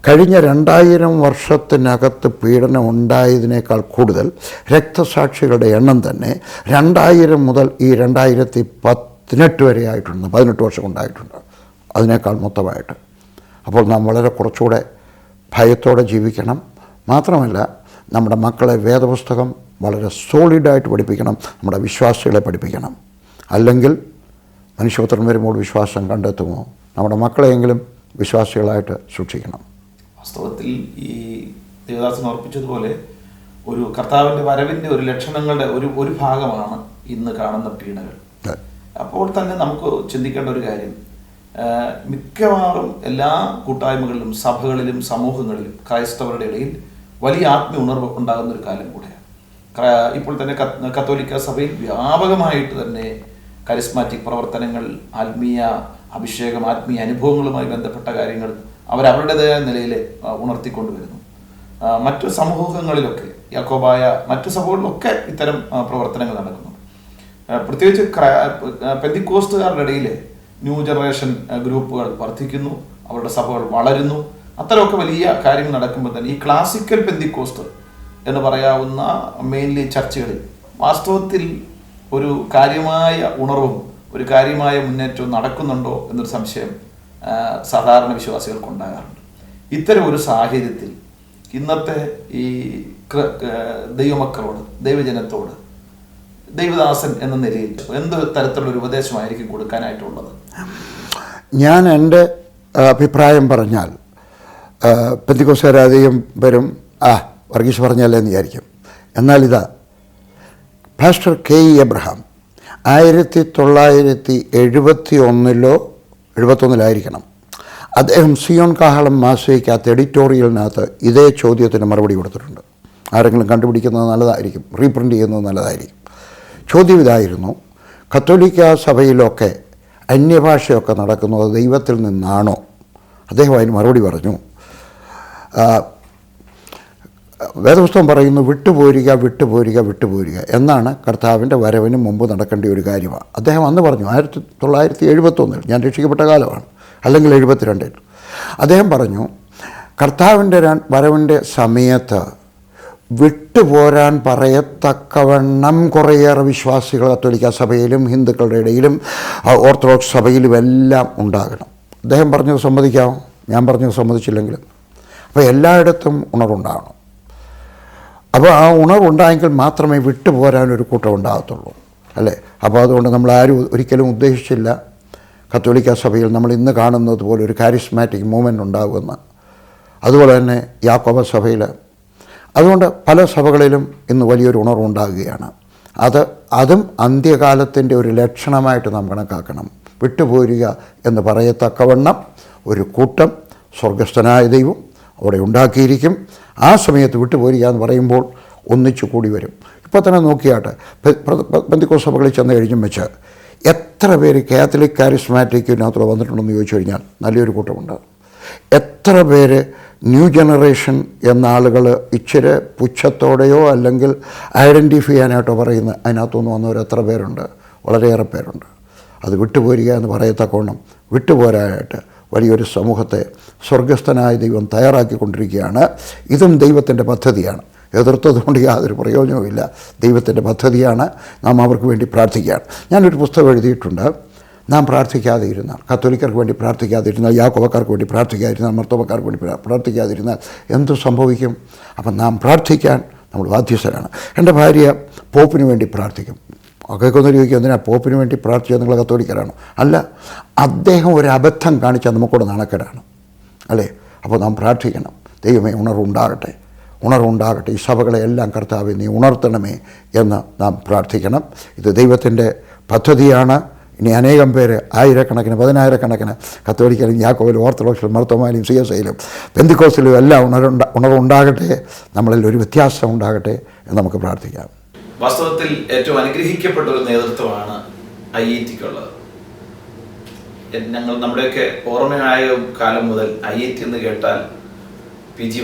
കഴിഞ്ഞ 2000 വർഷത്തിനകത്ത് പീഡനം ഉണ്ടായതിനേക്കാൾ കൂടുതൽ രക്തസാക്ഷികളുടെ എണ്ണം തന്നെ 2000 മുതൽ ഈ 2018 വരെ ആയിട്ടുണ്ട്. 18 വർഷം ഉണ്ടായിട്ടുണ്ട് അതിനേക്കാൾ മൊത്തമായിട്ട്. അപ്പോൾ നാം വളരെ കുറച്ചുകൂടെ ഭയത്തോടെ ജീവിക്കണം. മാത്രമല്ല നമ്മുടെ മക്കളെ വേദപുസ്തകം വളരെ സോളിഡായിട്ട് പഠിപ്പിക്കണം. നമ്മുടെ വിശ്വാസികളെ പഠിപ്പിക്കണം. അല്ലെങ്കിൽ മനുഷ്യപുത്രൻ വരുമ്പോൾ വിശ്വാസം കണ്ടെത്തുമോ? നമ്മുടെ മക്കളെയെങ്കിലും വിശ്വാസികളായിട്ട് സൂക്ഷിക്കണം. വാസ്തവത്തിൽ ഈ ദേവദാസൻ ഓർപ്പിച്ചതുപോലെ ഒരു കർത്താവിൻ്റെ വരവിൻ്റെ ഒരു ലക്ഷണങ്ങളുടെ ഒരു ഭാഗമാണ് ഇന്ന് കാണുന്ന പീഡകൾ. അപ്പോൾ തന്നെ നമുക്ക് ചിന്തിക്കേണ്ട ഒരു കാര്യം, മിക്കവാറും എല്ലാ കൂട്ടായ്മകളിലും സഭകളിലും സമൂഹങ്ങളിലും ക്രൈസ്തവരുടെ ഇടയിൽ വലിയ ആത്മീയ ഉണർവ് ഉണ്ടാകുന്ന ഒരു കാലം കൂടെയാണ്. ഇപ്പോൾ തന്നെ കത്തോലിക്ക സഭയിൽ വ്യാപകമായിട്ട് തന്നെ കരിസ്മാറ്റിക് പ്രവർത്തനങ്ങൾ, ആത്മീയ അഭിഷേകം, ആത്മീയ അനുഭവങ്ങളുമായി ബന്ധപ്പെട്ട കാര്യങ്ങൾ അവരവരുടേതായ നിലയിൽ ഉണർത്തിക്കൊണ്ടുവരുന്നു. മറ്റു സമൂഹങ്ങളിലൊക്കെ, യാക്കോബായ മറ്റു സഭകളിലൊക്കെ ഇത്തരം പ്രവർത്തനങ്ങൾ നടക്കുന്നു. പ്രത്യേകിച്ച് പെന്തിക്കോസ്റ്റുകാരുടെ ഇടയിൽ ന്യൂ ജനറേഷൻ ഗ്രൂപ്പുകൾ വർദ്ധിക്കുന്നു, അവരുടെ സഭകൾ വളരുന്നു. അത്തരമൊക്കെ വലിയ കാര്യങ്ങൾ നടക്കുമ്പോൾ തന്നെ ഈ ക്ലാസിക്കൽ പെന്തിക്കോസ്റ്റ് എന്ന് പറയാവുന്ന മെയിൻലി ചർച്ചുകളിൽ വാസ്തവത്തിൽ ഒരു കാര്യമായ ഉണർവും ഒരു കാര്യമായ മുന്നേറ്റവും നടക്കുന്നുണ്ടോ എന്നൊരു സംശയം സാധാരണ വിശ്വാസികൾക്ക് ഉണ്ടാകാറുണ്ട്. ഇത്തരം ഒരു സാഹചര്യത്തിൽ ഇന്നത്തെ ഈ ദൈവമക്കളോട്, ദൈവജനത്തോട് ദൈവദാസൻ എന്ന നിലയിൽ എന്ത് തരത്തിലുള്ള ഒരു ഉപദേശമായിരിക്കും കൊടുക്കാനായിട്ടുള്ളത്? ഞാൻ എൻ്റെ അഭിപ്രായം പറഞ്ഞാൽ പെന്തിക്കോസ്തുകാരധികം വരും വർഗീസ് പറഞ്ഞല്ലേ എന്ന് വിചാരിക്കും. എന്നാൽ ഇതാ പാസ്റ്റർ കെ ഇ എബ്രഹാം 1971 അദ്ദേഹം സിയോൺ കാഹളം മാസികയ്ക്കകത്ത് എഡിറ്റോറിയലിനകത്ത് ഇതേ ചോദ്യത്തിന് മറുപടി കൊടുത്തിട്ടുണ്ട്. ആരെങ്കിലും കണ്ടുപിടിക്കുന്നത് നല്ലതായിരിക്കും, റീപ്രിൻ്റ് ചെയ്യുന്നത് നല്ലതായിരിക്കും. ചോദ്യം ഇതായിരുന്നു: കത്തോലിക്ക സഭയിലൊക്കെ അന്യഭാഷയൊക്കെ നടക്കുന്നത് ദൈവത്തിൽ നിന്നാണോ? അദ്ദേഹം അതിന് മറുപടി പറഞ്ഞു, വേദപുസ്തകം പറയുന്നു വിട്ടുപോരുക വിട്ടുപോരുക വിട്ടുപോരുക എന്നാണ് കർത്താവിൻ്റെ വരവിന് മുമ്പ് നടക്കേണ്ട ഒരു കാര്യമാണ്. അദ്ദേഹം അന്ന് പറഞ്ഞു 1971, ഞാൻ രക്ഷിക്കപ്പെട്ട കാലമാണ്, അല്ലെങ്കിൽ 72. അദ്ദേഹം പറഞ്ഞു കർത്താവിൻ്റെ വരവിൻ്റെ സമയത്ത് വിട്ടുപോരാൻ പറയത്തക്കവണ്ണം കുറേയേറെ വിശ്വാസികൾ കത്തോലിക്ക സഭയിലും ഹിന്ദുക്കളുടെ ഇടയിലും ഓർത്തഡോക്സ് സഭയിലും എല്ലാം ഉണ്ടാകണം. അദ്ദേഹം പറഞ്ഞത് സമ്മതിക്കാമോ? ഞാൻ പറഞ്ഞത് സമ്മതിച്ചില്ലെങ്കിലും. അപ്പോൾ എല്ലായിടത്തും ഉണർവുണ്ടാകണം. അപ്പോൾ ആ ഉണർവുണ്ടായെങ്കിൽ മാത്രമേ വിട്ടുപോരാനൊരു കൂട്ടം ഉണ്ടാകത്തുള്ളൂ, അല്ലേ? അപ്പോൾ അതുകൊണ്ട് നമ്മളാരും ഒരിക്കലും ഉദ്ദേശിച്ചില്ല കത്തോലിക്ക സഭയിൽ നമ്മൾ ഇന്ന് കാണുന്നത് പോലെ ഒരു കാരിസ്മാറ്റിക് മൂവ്മെൻ്റ് ഉണ്ടാകുമെന്ന്. അതുപോലെ തന്നെ യാക്കോബ സഭയിൽ, അതുകൊണ്ട് പല സഭകളിലും ഇന്ന് വലിയൊരു ഉണർവുണ്ടാകുകയാണ്. അതും അന്ത്യകാലത്തിൻ്റെ ഒരു ലക്ഷണമായിട്ട് നാം കണക്കാക്കണം. വിട്ടുപോരുക എന്ന് പറയത്തക്കവണ്ണം ഒരു കൂട്ടം സ്വർഗസ്ഥനായ ദൈവം അവിടെ ഉണ്ടാക്കിയിരിക്കും. ആ സമയത്ത് വിട്ടുപോരുക എന്ന് പറയുമ്പോൾ ഒന്നിച്ചു കൂടി വരും. ഇപ്പോൾ തന്നെ നോക്കിയാട്ടെ, പെന്തിക്കോസ്ത് സഭകളിൽ ചെന്ന് കഴിഞ്ഞും വെച്ച് എത്ര പേര് കാത്തലിക് കാരിസ്മാറ്റിക്കിനകത്ത് വന്നിട്ടുണ്ടെന്ന് ചോദിച്ചു കഴിഞ്ഞാൽ നല്ലൊരു കൂട്ടമുണ്ട്. എത്ര പേര് ന്യൂ ജനറേഷൻ എന്ന ആളുകൾ ഇച്ചിരി പുച്ഛത്തോടെയോ അല്ലെങ്കിൽ ഐഡൻറ്റിഫൈ ചെയ്യാനായിട്ടോ പറയുന്ന അതിനകത്തുനിന്ന് വന്നവർ എത്ര പേരുണ്ട്? വളരെയേറെ പേരുണ്ട്. അത് വിട്ടുപോരുക എന്ന് പറയത്തക്കോണം വിട്ടുപോരാനായിട്ട് വലിയൊരു സമൂഹത്തെ സ്വർഗസ്ഥനായ ദൈവം തയ്യാറാക്കിക്കൊണ്ടിരിക്കുകയാണ്. ഇതും ദൈവത്തിൻ്റെ പദ്ധതിയാണ്. എതിർത്തതുകൊണ്ട് യാതൊരു പ്രയോജനവുമില്ല. ദൈവത്തിൻ്റെ പദ്ധതിയാണ്. നാം അവർക്ക് വേണ്ടി പ്രാർത്ഥിക്കുകയാണ്. ഞാനൊരു പുസ്തകം എഴുതിയിട്ടുണ്ട്. നാം പ്രാർത്ഥിക്കാതെ ഇരുന്നാൽ, കത്തോലിക്കർക്ക് വേണ്ടി പ്രാർത്ഥിക്കാതിരുന്നാൽ, യാക്കോബക്കാർക്ക് വേണ്ടി പ്രാർത്ഥിക്കാതിരുന്നാൽ, മർത്തോമക്കാർക്ക് വേണ്ടി പ്രാർത്ഥിക്കാതിരുന്നാൽ എന്തു സംഭവിക്കും? അപ്പം നാം പ്രാർത്ഥിക്കാൻ നമ്മൾ ബാധ്യസ്ഥരാണ്. എൻ്റെ ഭാര്യ പോപ്പിന് വേണ്ടി പ്രാർത്ഥിക്കും. ഒക്കെ ഒന്ന് ചോദിക്കും, എന്തിനാ പോപ്പിന് വേണ്ടി പ്രാർത്ഥിച്ചാൽ നിങ്ങൾ കത്തോലിക്കരാണോ? അല്ല, അദ്ദേഹം ഒരു അബദ്ധം കാണിച്ചാൽ നമുക്കൂടെ നാണക്കേടാണ്, അല്ലേ? അപ്പോൾ നാം പ്രാർത്ഥിക്കണം, ദൈവമേ ഉണർവുണ്ടാകട്ടെ, ഉണർവുണ്ടാകട്ടെ, ഈ സഭകളെ എല്ലാം കർത്താവെ നീ ഉണർത്തണമേ എന്ന് നാം പ്രാർത്ഥിക്കണം. ഇത് ദൈവത്തിൻ്റെ പദ്ധതിയാണ്. ഇനി അനേകം പേര്, ആയിരക്കണക്കിന് പതിനായിരക്കണക്കിന് കത്തോലിക്കലും യാക്കോബിലും ഓർത്തഡോക്സിലും മർത്തോമായിലും CSIയിലും പെന്തിക്കോസ്തിലും എല്ലാം ഉണർവുണ്ടാകട്ടെ. നമ്മളിൽ ഒരു വ്യത്യാസം ഉണ്ടാകട്ടെ എന്ന് നമുക്ക് പ്രാർത്ഥിക്കാം. വാസ്തവത്തിൽ ഏറ്റവും അനുഗ്രഹിക്കപ്പെട്ട ഒരു നേതൃത്വമാണ് IET-ക്കുള്ളത്. നമ്മുടെയൊക്കെ ഓർമ്മയായ കാലം മുതൽ IET എന്ന് കേട്ടാൽ PG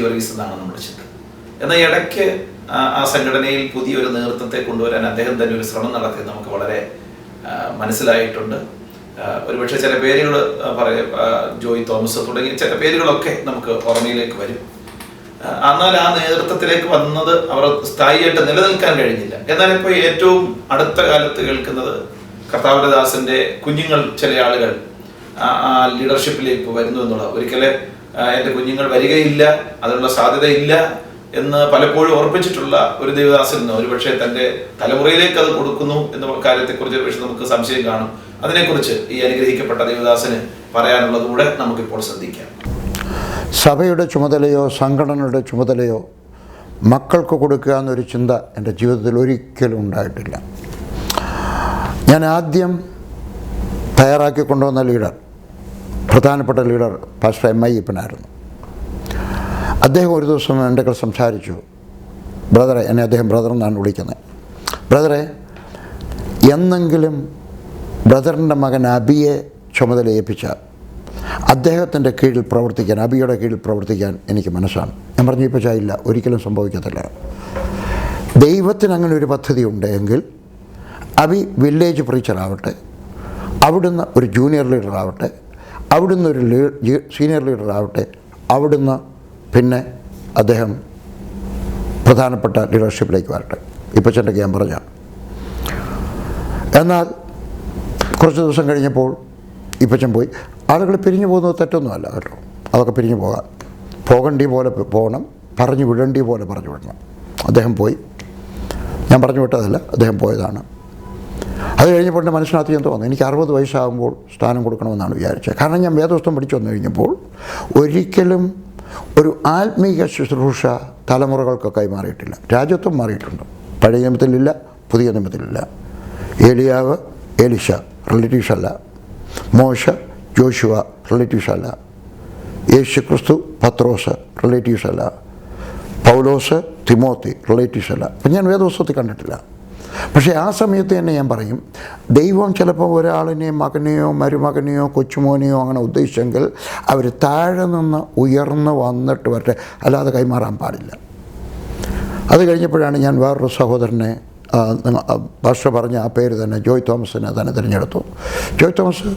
വർഗീസ് എന്നാണ് നമ്മുടെ ചിന്ത. എന്നാൽ ഇടയ്ക്ക് ആ സംഘടനയിൽ പുതിയൊരു നേതൃത്വത്തെ കൊണ്ടുവരാൻ അദ്ദേഹം തന്നെ ഒരു ശ്രമം നടത്തി നമുക്ക് വളരെ മനസ്സിലായിട്ടുണ്ട്. ഒരുപക്ഷെ ചില പേരുകൾ ജോയ് തോമസ് തുടങ്ങിയ ചില പേരുകളൊക്കെ നമുക്ക് ഓർമ്മയിലേക്ക് വരും. എന്നാൽ ആ നേതൃത്വത്തിലേക്ക് വന്നത് അവർ സ്ഥായിയായിട്ട് നിലനിൽക്കാൻ കഴിഞ്ഞില്ല. എന്നാൽ ഇപ്പോൾ ഏറ്റവും അടുത്ത കാലത്ത് കേൾക്കുന്നത് കർത്താവിന്റെ ദാസന്റെ കുഞ്ഞുങ്ങൾ, ചില ആളുകൾ ആ ലീഡർഷിപ്പിലേക്ക് വരുന്നു എന്നുള്ള. ഒരിക്കലും എൻ്റെ കുഞ്ഞുങ്ങൾ വരികയില്ല, അതിനുള്ള സാധ്യതയില്ല എന്ന് പലപ്പോഴും ഉറപ്പിച്ചിട്ടുള്ള ഒരു ദേവദാസൻ ഒരുപക്ഷെ തൻ്റെ തലമുറയിലേക്ക് അത് കൊടുക്കുന്നു എന്ന കാര്യത്തെക്കുറിച്ച് ഒരുപക്ഷെ നമുക്ക് സംശയം കാണും. അതിനെക്കുറിച്ച് ഈ അനുഗ്രഹിക്കപ്പെട്ട ദേവദാസന് പറയാനുള്ളത് കൂടെ നമുക്കിപ്പോൾ ശ്രദ്ധിക്കാം. സഭയുടെ ചുമതലയോ സംഘടനയുടെ ചുമതലയോ മക്കൾക്ക് കൊടുക്കുക എന്നൊരു ചിന്ത എൻ്റെ ജീവിതത്തിൽ ഒരിക്കലും ഉണ്ടായിട്ടില്ല. ഞാൻ ആദ്യം തയ്യാറാക്കി കൊണ്ടുവന്ന ലീഡർ, പ്രധാനപ്പെട്ട ലീഡർ പാസ്റ്റർ MI ഈപ്പനായിരുന്നു. അദ്ദേഹം ഒരു ദിവസം എൻ്റെ അടുക്കൽ സംസാരിച്ചു. ബ്രദറെ, എന്നെ അദ്ദേഹം ബ്രദർ എന്നാണ് വിളിക്കുന്നത്. ബ്രദറെ, എന്നെങ്കിലും ബ്രദറിൻ്റെ മകൻ അബിയെ ചുമതല ഏൽപ്പിച്ചാൽ അദ്ദേഹത്തിൻ്റെ കീഴിൽ പ്രവർത്തിക്കാൻ, അബിയുടെ കീഴിൽ പ്രവർത്തിക്കാൻ എനിക്ക് മനസ്സാണ്. ഞാൻ പറഞ്ഞു, ഇപ്പോൾ ഇല്ല, ഒരിക്കലും സംഭവിക്കത്തില്ല. ദൈവത്തിന് അങ്ങനെ ഒരു പദ്ധതി ഉണ്ടെങ്കിൽ അബി വില്ലേജ് പ്രീച്ചറാവട്ടെ, അവിടുന്ന് ഒരു ജൂനിയർ ലീഡറാവട്ടെ, അവിടുന്ന് ഒരു സീനിയർ ലീഡറാവട്ടെ, അവിടുന്ന് പിന്നെ അദ്ദേഹം പ്രധാനപ്പെട്ട ലീഡർഷിപ്പിലേക്ക് വരട്ടെ. ഇപ്പച്ചൻ്റെയൊക്കെ ഞാൻ പറഞ്ഞ. എന്നാൽ കുറച്ച് ദിവസം കഴിഞ്ഞപ്പോൾ ഇപ്പച്ചൻ പോയി. ആളുകൾ പിരിഞ്ഞു പോകുന്നത് തെറ്റൊന്നുമല്ല കേട്ടോ, അതൊക്കെ പിരിഞ്ഞു പോകാം. പോകേണ്ടി പോലെ പോകണം, പറഞ്ഞു വിടേണ്ടി പോലെ പറഞ്ഞു വിടണം. അദ്ദേഹം പോയി, ഞാൻ പറഞ്ഞു വിട്ടതല്ല, അദ്ദേഹം പോയതാണ്. അത് കഴിഞ്ഞപ്പോൾ എൻ്റെ മനസ്സിനകത്ത് ഞാൻ തോന്നുന്നു, എനിക്ക് 60 വയസ്സാകുമ്പോൾ സ്ഥാനം കൊടുക്കണമെന്നാണ് വിചാരിച്ചത്. കാരണം ഞാൻ വേദപുസ്തകം പഠിച്ചു വന്നു കഴിഞ്ഞപ്പോൾ ഒരിക്കലും ഒരു ആത്മീയ ശുശ്രൂഷ തലമുറകൾക്ക് കൈമാറിയിട്ടില്ല. രാജ്യത്വം മാറിയിട്ടുണ്ട്, പഴയ നിയമത്തിലില്ല, പുതിയ നിയമത്തിലില്ല. ഏലിയാവ് എലിശ റിലേറ്റീവ്സ് അല്ല, മോശ ജോഷുവ റിലേറ്റീവ്സ് അല്ല, യേശു ക്രിസ്തു പത്രോസ് റിലേറ്റീവ്സ് അല്ല, പൗലോസ് തിമോത്തി റിലേറ്റീവ്സ് അല്ല. അപ്പം ഞാൻ വേദപുസ്തകത്തിൽ കണ്ടിട്ടില്ല. പക്ഷേ ആ സമയത്ത് തന്നെ ഞാൻ പറയും, ദൈവം ചിലപ്പോൾ ഒരാളിനെയോ മകനെയോ മരുമകനെയോ കൊച്ചുമോനെയോ അങ്ങനെ ഉദ്ദേശിച്ചെങ്കിൽ അവർ താഴെ നിന്ന് ഉയർന്ന് വന്നിട്ട് വരട്ടെ, അല്ലാതെ കൈമാറാൻ പാടില്ല. അത് കഴിഞ്ഞപ്പോഴാണ് ഞാൻ വേറൊരു സഹോദരനെ പാസ്റ്റർ പറഞ്ഞ ആ പേര് തന്നെ ജോയ് തോമസിനെ തന്നെ തിരഞ്ഞെടുത്തു. ജോയ് തോമസ്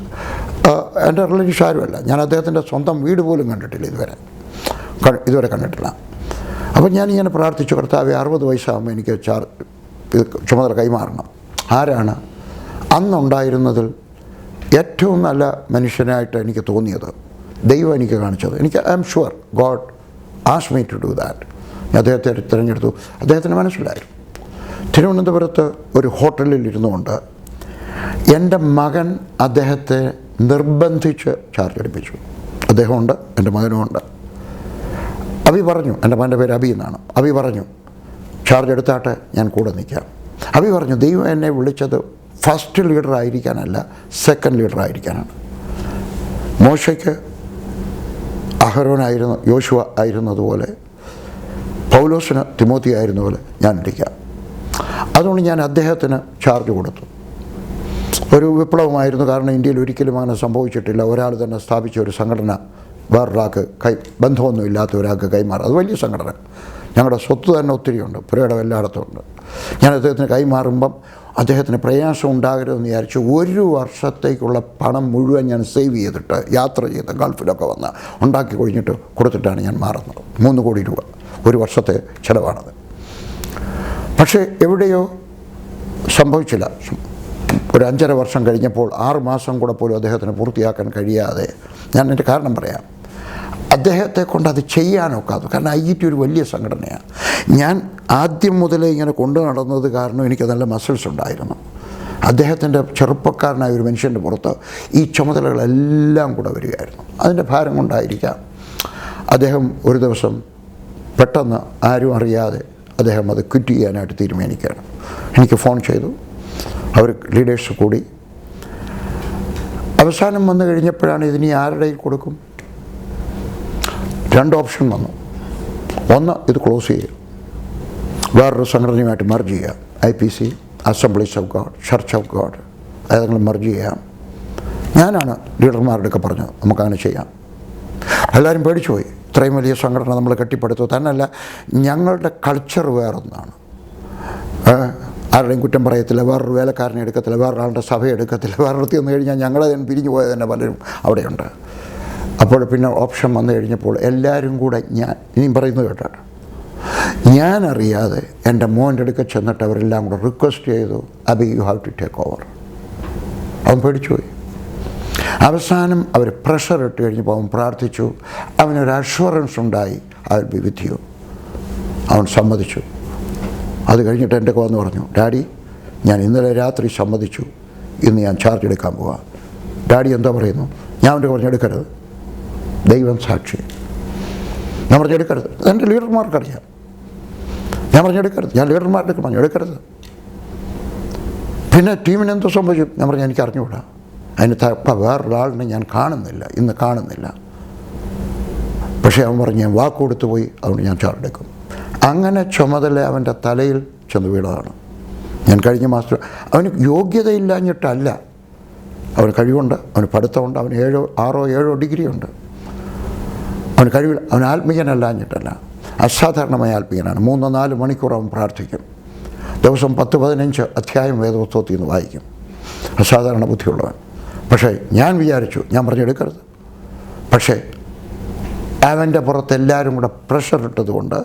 എൻ്റെ റിലേറ്റീവ്സ് ആരുമല്ല. ഞാൻ അദ്ദേഹത്തിൻ്റെ സ്വന്തം വീട് പോലും കണ്ടിട്ടില്ല ഇതുവരെ കണ്ടിട്ടില്ല. അപ്പം ഞാനിങ്ങനെ പ്രാർത്ഥിച്ചു, കർത്താവേ 60 വയസ്സാകുമ്പോൾ എനിക്ക് ഇത് ചുമതല കൈമാറണം. ആരാണ് അന്നുണ്ടായിരുന്നതിൽ ഏറ്റവും നല്ല മനുഷ്യനായിട്ട് എനിക്ക് തോന്നിയത്? ദൈവം എനിക്ക് കാണിച്ചത്. I am sure God asked me to do that. ഞാൻ അദ്ദേഹത്തെ തിരഞ്ഞെടുത്തു. അദ്ദേഹത്തിന് മനസ്സിലായിരുന്നു. തിരുവനന്തപുരത്ത് ഒരു ഹോട്ടലിൽ ഇരുന്നുകൊണ്ട് എൻ്റെ മകൻ അദ്ദേഹത്തെ നിർബന്ധിച്ച് ചാർജ് എടുപ്പിച്ചു. അദ്ദേഹമുണ്ട്, എൻ്റെ മകനുമുണ്ട്. അബി പറഞ്ഞു, എൻ്റെ മകൻ്റെ പേര് അബി എന്നാണ്. അബി പറഞ്ഞു, ചാർജ് എടുത്താട്ടെ, ഞാൻ കൂടെ നിൽക്കാം. അബി പറഞ്ഞു, ദൈവം എന്നെ വിളിച്ചത് ഫസ്റ്റ് ലീഡർ ആയിരിക്കാനല്ല, സെക്കൻഡ് ലീഡർ ആയിരിക്കാനാണ്. മോശയ്ക്ക് അഹരോനായിരുന്നു, യോശുവ ആയിരുന്നതുപോലെ, പൗലോസിന് തിമോത്തി ആയിരുന്ന പോലെ ഞാൻ ഇരിക്കാം. അതുകൊണ്ട് ഞാൻ അദ്ദേഹത്തിന് ചാർജ് കൊടുത്തു. ഒരു വിപ്ലവമായിരുന്നു. കാരണം ഇന്ത്യയിൽ ഒരിക്കലും അങ്ങനെ സംഭവിച്ചിട്ടില്ല. ഒരാൾ തന്നെ സ്ഥാപിച്ച ഒരു സംഘടന വേറൊരാൾക്ക് ബന്ധമൊന്നും ഇല്ലാത്ത ഒരാൾക്ക് കൈമാറുക, അത് വലിയ സംഘടന. ഞങ്ങളുടെ സ്വത്ത് തന്നെ ഒത്തിരിയുണ്ട്, പുരയിടം എല്ലായിടത്തും ഉണ്ട്. ഞാൻ അദ്ദേഹത്തിന് കൈമാറുമ്പം അദ്ദേഹത്തിന് പ്രയാസം ഉണ്ടാകരുതെന്ന് വിചാരിച്ച് 1 വർഷത്തേക്കുള്ള പണം മുഴുവൻ ഞാൻ സേവ് ചെയ്തിട്ട് യാത്ര ചെയ്ത് ഗൾഫിലൊക്കെ വന്ന് ഉണ്ടാക്കി കഴിഞ്ഞിട്ട് കൊടുത്തിട്ടാണ് ഞാൻ മാറുന്നത്. 3 കോടി രൂപ 1 വർഷത്തെ ചിലവാണത്. പക്ഷേ എവിടെയോ സംഭവിച്ചില്ല. ഒരു 5.5 വർഷം കഴിഞ്ഞപ്പോൾ 6 മാസം കൂടെ പോലും അദ്ദേഹത്തിന് പൂർത്തിയാക്കാൻ കഴിയാതെ, ഞാൻ എൻ്റെ കാരണം പറയാം, അദ്ദേഹത്തെ കൊണ്ട് അത് ചെയ്യാനൊക്കാതെ. കാരണം IET ഒരു വലിയ സംഘടനയാണ്. ഞാൻ ആദ്യം മുതലേ ഇങ്ങനെ കൊണ്ടു നടന്നത് കാരണം എനിക്ക് നല്ല മസിൽസ് ഉണ്ടായിരുന്നു. അദ്ദേഹത്തിൻ്റെ ചെറുപ്പക്കാരനായ ഒരു മനുഷ്യൻ്റെ പുറത്ത് ഈ ചുമതലകളെല്ലാം കൂടെ വരികയായിരുന്നു. അതിൻ്റെ ഭാരം കൊണ്ടായിരിക്കാം അദ്ദേഹം ഒരു ദിവസം പെട്ടെന്ന് ആരും അറിയാതെ അദ്ദേഹം അത് ക്വിറ്റ് ചെയ്യാനായിട്ട് തീരുമാനിക്കുകയാണ്. എനിക്ക് ഫോൺ ചെയ്തു. അവർ ലീഡേഴ്സ് കൂടി. അവസാനം വന്നു കഴിഞ്ഞപ്പോഴാണ് ഇതിനി ആരുടെ കൊടുക്കും? 2 ഓപ്ഷൻ വന്നു. ഒന്ന്, ഇത് ക്ലോസ് ചെയ്യുക, വേറൊരു സംഘടനയുമായിട്ട് മർജ് ചെയ്യുക. IPC, assemblies of God, church of God, ഏതെങ്കിലും മർജ് ചെയ്യാം. ഞാനാണ് ലീഡർമാരുടെയൊക്കെ പറഞ്ഞത് നമുക്കങ്ങനെ ചെയ്യാം. എല്ലാവരും പേടിച്ചു പോയി. ഇത്രയും വലിയ സംഘടന നമ്മൾ കെട്ടിപ്പടുത്തു. തന്നെയല്ല, ഞങ്ങളുടെ കൾച്ചർ വേറൊന്നാണ്. ആരുടെയും കുറ്റം പറയത്തില്ല, വേറൊരു വേലക്കാരനെ എടുക്കത്തില്ല, വേറൊരാളുടെ സഭ എടുക്കത്തില്ല. വേറൊരുത്തി വന്നു കഴിഞ്ഞാൽ ഞങ്ങളെ പിരിഞ്ഞു പോയത് തന്നെ പലരും അവിടെയുണ്ട്. അപ്പോൾ പിന്നെ ഓപ്ഷൻ വന്നു കഴിഞ്ഞപ്പോൾ എല്ലാവരും കൂടെ, ഞാൻ ഇനിയും പറയുന്നത് കേട്ടോ, ഞാനറിയാതെ എൻ്റെ മോൻ്റെ അടുക്ക ചെന്നിട്ട് അവരെല്ലാം കൂടെ റിക്വസ്റ്റ് ചെയ്തു, Abi you have to take over. അവൻ പേടിച്ചുപോയി. അവസാനം അവർ പ്രഷർ ഇട്ട് കഴിഞ്ഞപ്പോൾ അവൻ പ്രാർത്ഥിച്ചു. അവനൊരു അഷ്വറൻസ് ഉണ്ടായി, I will be with you. അവൻ സമ്മതിച്ചു. അത് കഴിഞ്ഞിട്ട് എൻ്റെ വന്ന് പറഞ്ഞു, ഡാഡി ഞാൻ ഇന്നലെ രാത്രി സമ്മതിച്ചു, ഇന്ന് ഞാൻ ചാർജ് എടുക്കാൻ പോവാം. ഡാഡി എന്താ പറയുന്നു? ഞാൻ അവൻ്റെ പറഞ്ഞു, എടുക്കരുത്, ദൈവം സാക്ഷി. ഞാൻ പറഞ്ഞു, എടുക്കരുത്. എൻ്റെ ലീഡർമാർക്കറിയാം. ഞാൻ പറഞ്ഞു, എടുക്കരുത്. ഞാൻ ലീഡർമാരുടെ പറഞ്ഞു, എടുക്കരുത്. പിന്നെ ടീമിന് എന്തോ സംഭവിച്ചു? ഞാൻ പറഞ്ഞു, എനിക്ക് അറിഞ്ഞുകൂടാ. അതിന് തപ്പ വേറൊരാളിനെ ഞാൻ കാണുന്നില്ല, ഇന്ന് കാണുന്നില്ല. പക്ഷേ അവൻ പറഞ്ഞു, ഞാൻ വാക്ക് കൊടുത്തു പോയി, അതുകൊണ്ട് ഞാൻ ചാർജ് എടുക്കും. അങ്ങനെ ചുമതല അവൻ്റെ തലയിൽ ചെന്ന് വീണതാണ്. ഞാൻ കഴിഞ്ഞ മാസം, അവന് യോഗ്യതയില്ലാഞ്ഞിട്ടല്ല, അവന് കഴിവുണ്ട്, അവന് പഠിത്തമുണ്ട്, അവന് 6-7 ഡിഗ്രി ഉണ്ട്, അവന് കഴിവില്ല. അവൻ ആത്മീയനല്ലാഞ്ഞിട്ടല്ല, അസാധാരണമായ ആത്മീയനാണ്. 3-4 മണിക്കൂർ അവൻ പ്രാർത്ഥിക്കും. ദിവസം 10-15 അധ്യായം വേദപുസ്തകത്തിൽ നിന്ന് വായിക്കും. അസാധാരണ ബുദ്ധിയുള്ളവൻ. പക്ഷേ ഞാൻ വിചാരിച്ചു, ഞാൻ പറഞ്ഞു, എടുക്കരുത്. പക്ഷേ അവൻ്റെ പുറത്ത് എല്ലാവരും കൂടെ പ്രഷർ ഇട്ടതുകൊണ്ട്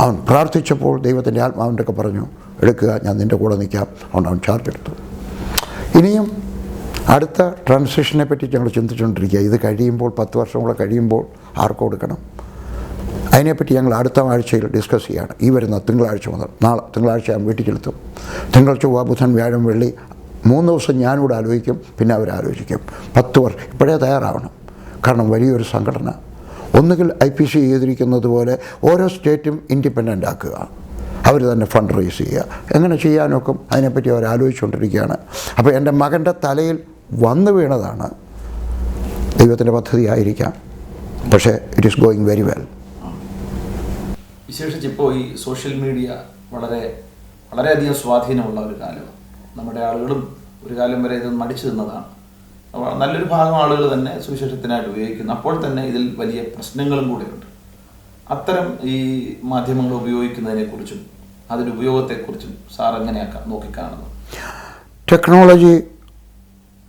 അവൻ പ്രാർത്ഥിച്ചപ്പോൾ ദൈവത്തിൻ്റെ ആത്മാവിൻ്റെ ഒക്കെ പറഞ്ഞു, എടുക്കുക, ഞാൻ നിൻ്റെ കൂടെ നിൽക്കാം. അതുകൊണ്ട് അവൻ ചാർജ് എടുത്തു. ഇനിയും അടുത്ത ട്രാൻസിഷനെ പറ്റി ഞങ്ങൾ ചിന്തിച്ചുകൊണ്ടിരിക്കുക. ഇത് കഴിയുമ്പോൾ 10 വർഷം കൂടെ കഴിയുമ്പോൾ ആർക്ക് കൊടുക്കണം? അതിനെപ്പറ്റി ഞങ്ങൾ അടുത്ത ആഴ്ചയിൽ ഡിസ്കസ് ചെയ്യുകയാണ്. ഈ വരുന്ന തിങ്കളാഴ്ച മുതൽ. നാളെ തിങ്കളാഴ്ച ഞാൻ വീട്ടിൽ ചെലുത്തും. തിങ്കൾ, ചൊവ്വ, ബുധൻ, വ്യാഴം, വെള്ളി 3 ദിവസം ഞാനിവിടെ ആലോചിക്കും, പിന്നെ അവരാലോചിക്കും. 10 വർഷം ഇപ്പോഴേ തയ്യാറാവണം. കാരണം വലിയൊരു സംഘടന. ഒന്നുകിൽ IPC ചെയ്തിരിക്കുന്നത് പോലെ ഓരോ സ്റ്റേറ്റും ഇൻഡിപെൻഡൻ്റ് ആക്കുക, അവർ തന്നെ ഫണ്ട് റേസ് ചെയ്യുക. എങ്ങനെ ചെയ്യാനൊക്കെ അതിനെപ്പറ്റി അവർ ആലോചിച്ചുകൊണ്ടിരിക്കുകയാണ്. അപ്പോൾ എൻ്റെ മകൻ്റെ തലയിൽ വന്നു വീണതാണ്. ദൈവത്തിൻ്റെ പദ്ധതി ആയിരിക്കാം, പക്ഷേ it is going very well. വിശേഷിച്ച് ഇപ്പോൾ ഈ സോഷ്യൽ മീഡിയ വളരെയധികം സ്വാധീനമുള്ള ഒരു കാലമാണ്. നമ്മുടെ ആളുകളും ഒരു കാലം വരെ ഇത് മടിച്ചു നിന്നതാണ്. നല്ലൊരു ഭാഗം ആളുകൾ തന്നെ സുവിശേഷത്തിനായിട്ട് ഉപയോഗിക്കുന്നു. അപ്പോൾ തന്നെ ഇതിൽ വലിയ പ്രശ്നങ്ങളും കൂടെയുണ്ട്. അത്തരം ഈ മാധ്യമങ്ങൾ ഉപയോഗിക്കുന്നതിനെക്കുറിച്ചും അതിൻ്റെ ഉപയോഗത്തെക്കുറിച്ചും സാർ എങ്ങനെയാക്കാം നോക്കിക്കാണുന്നത്? ടെക്നോളജി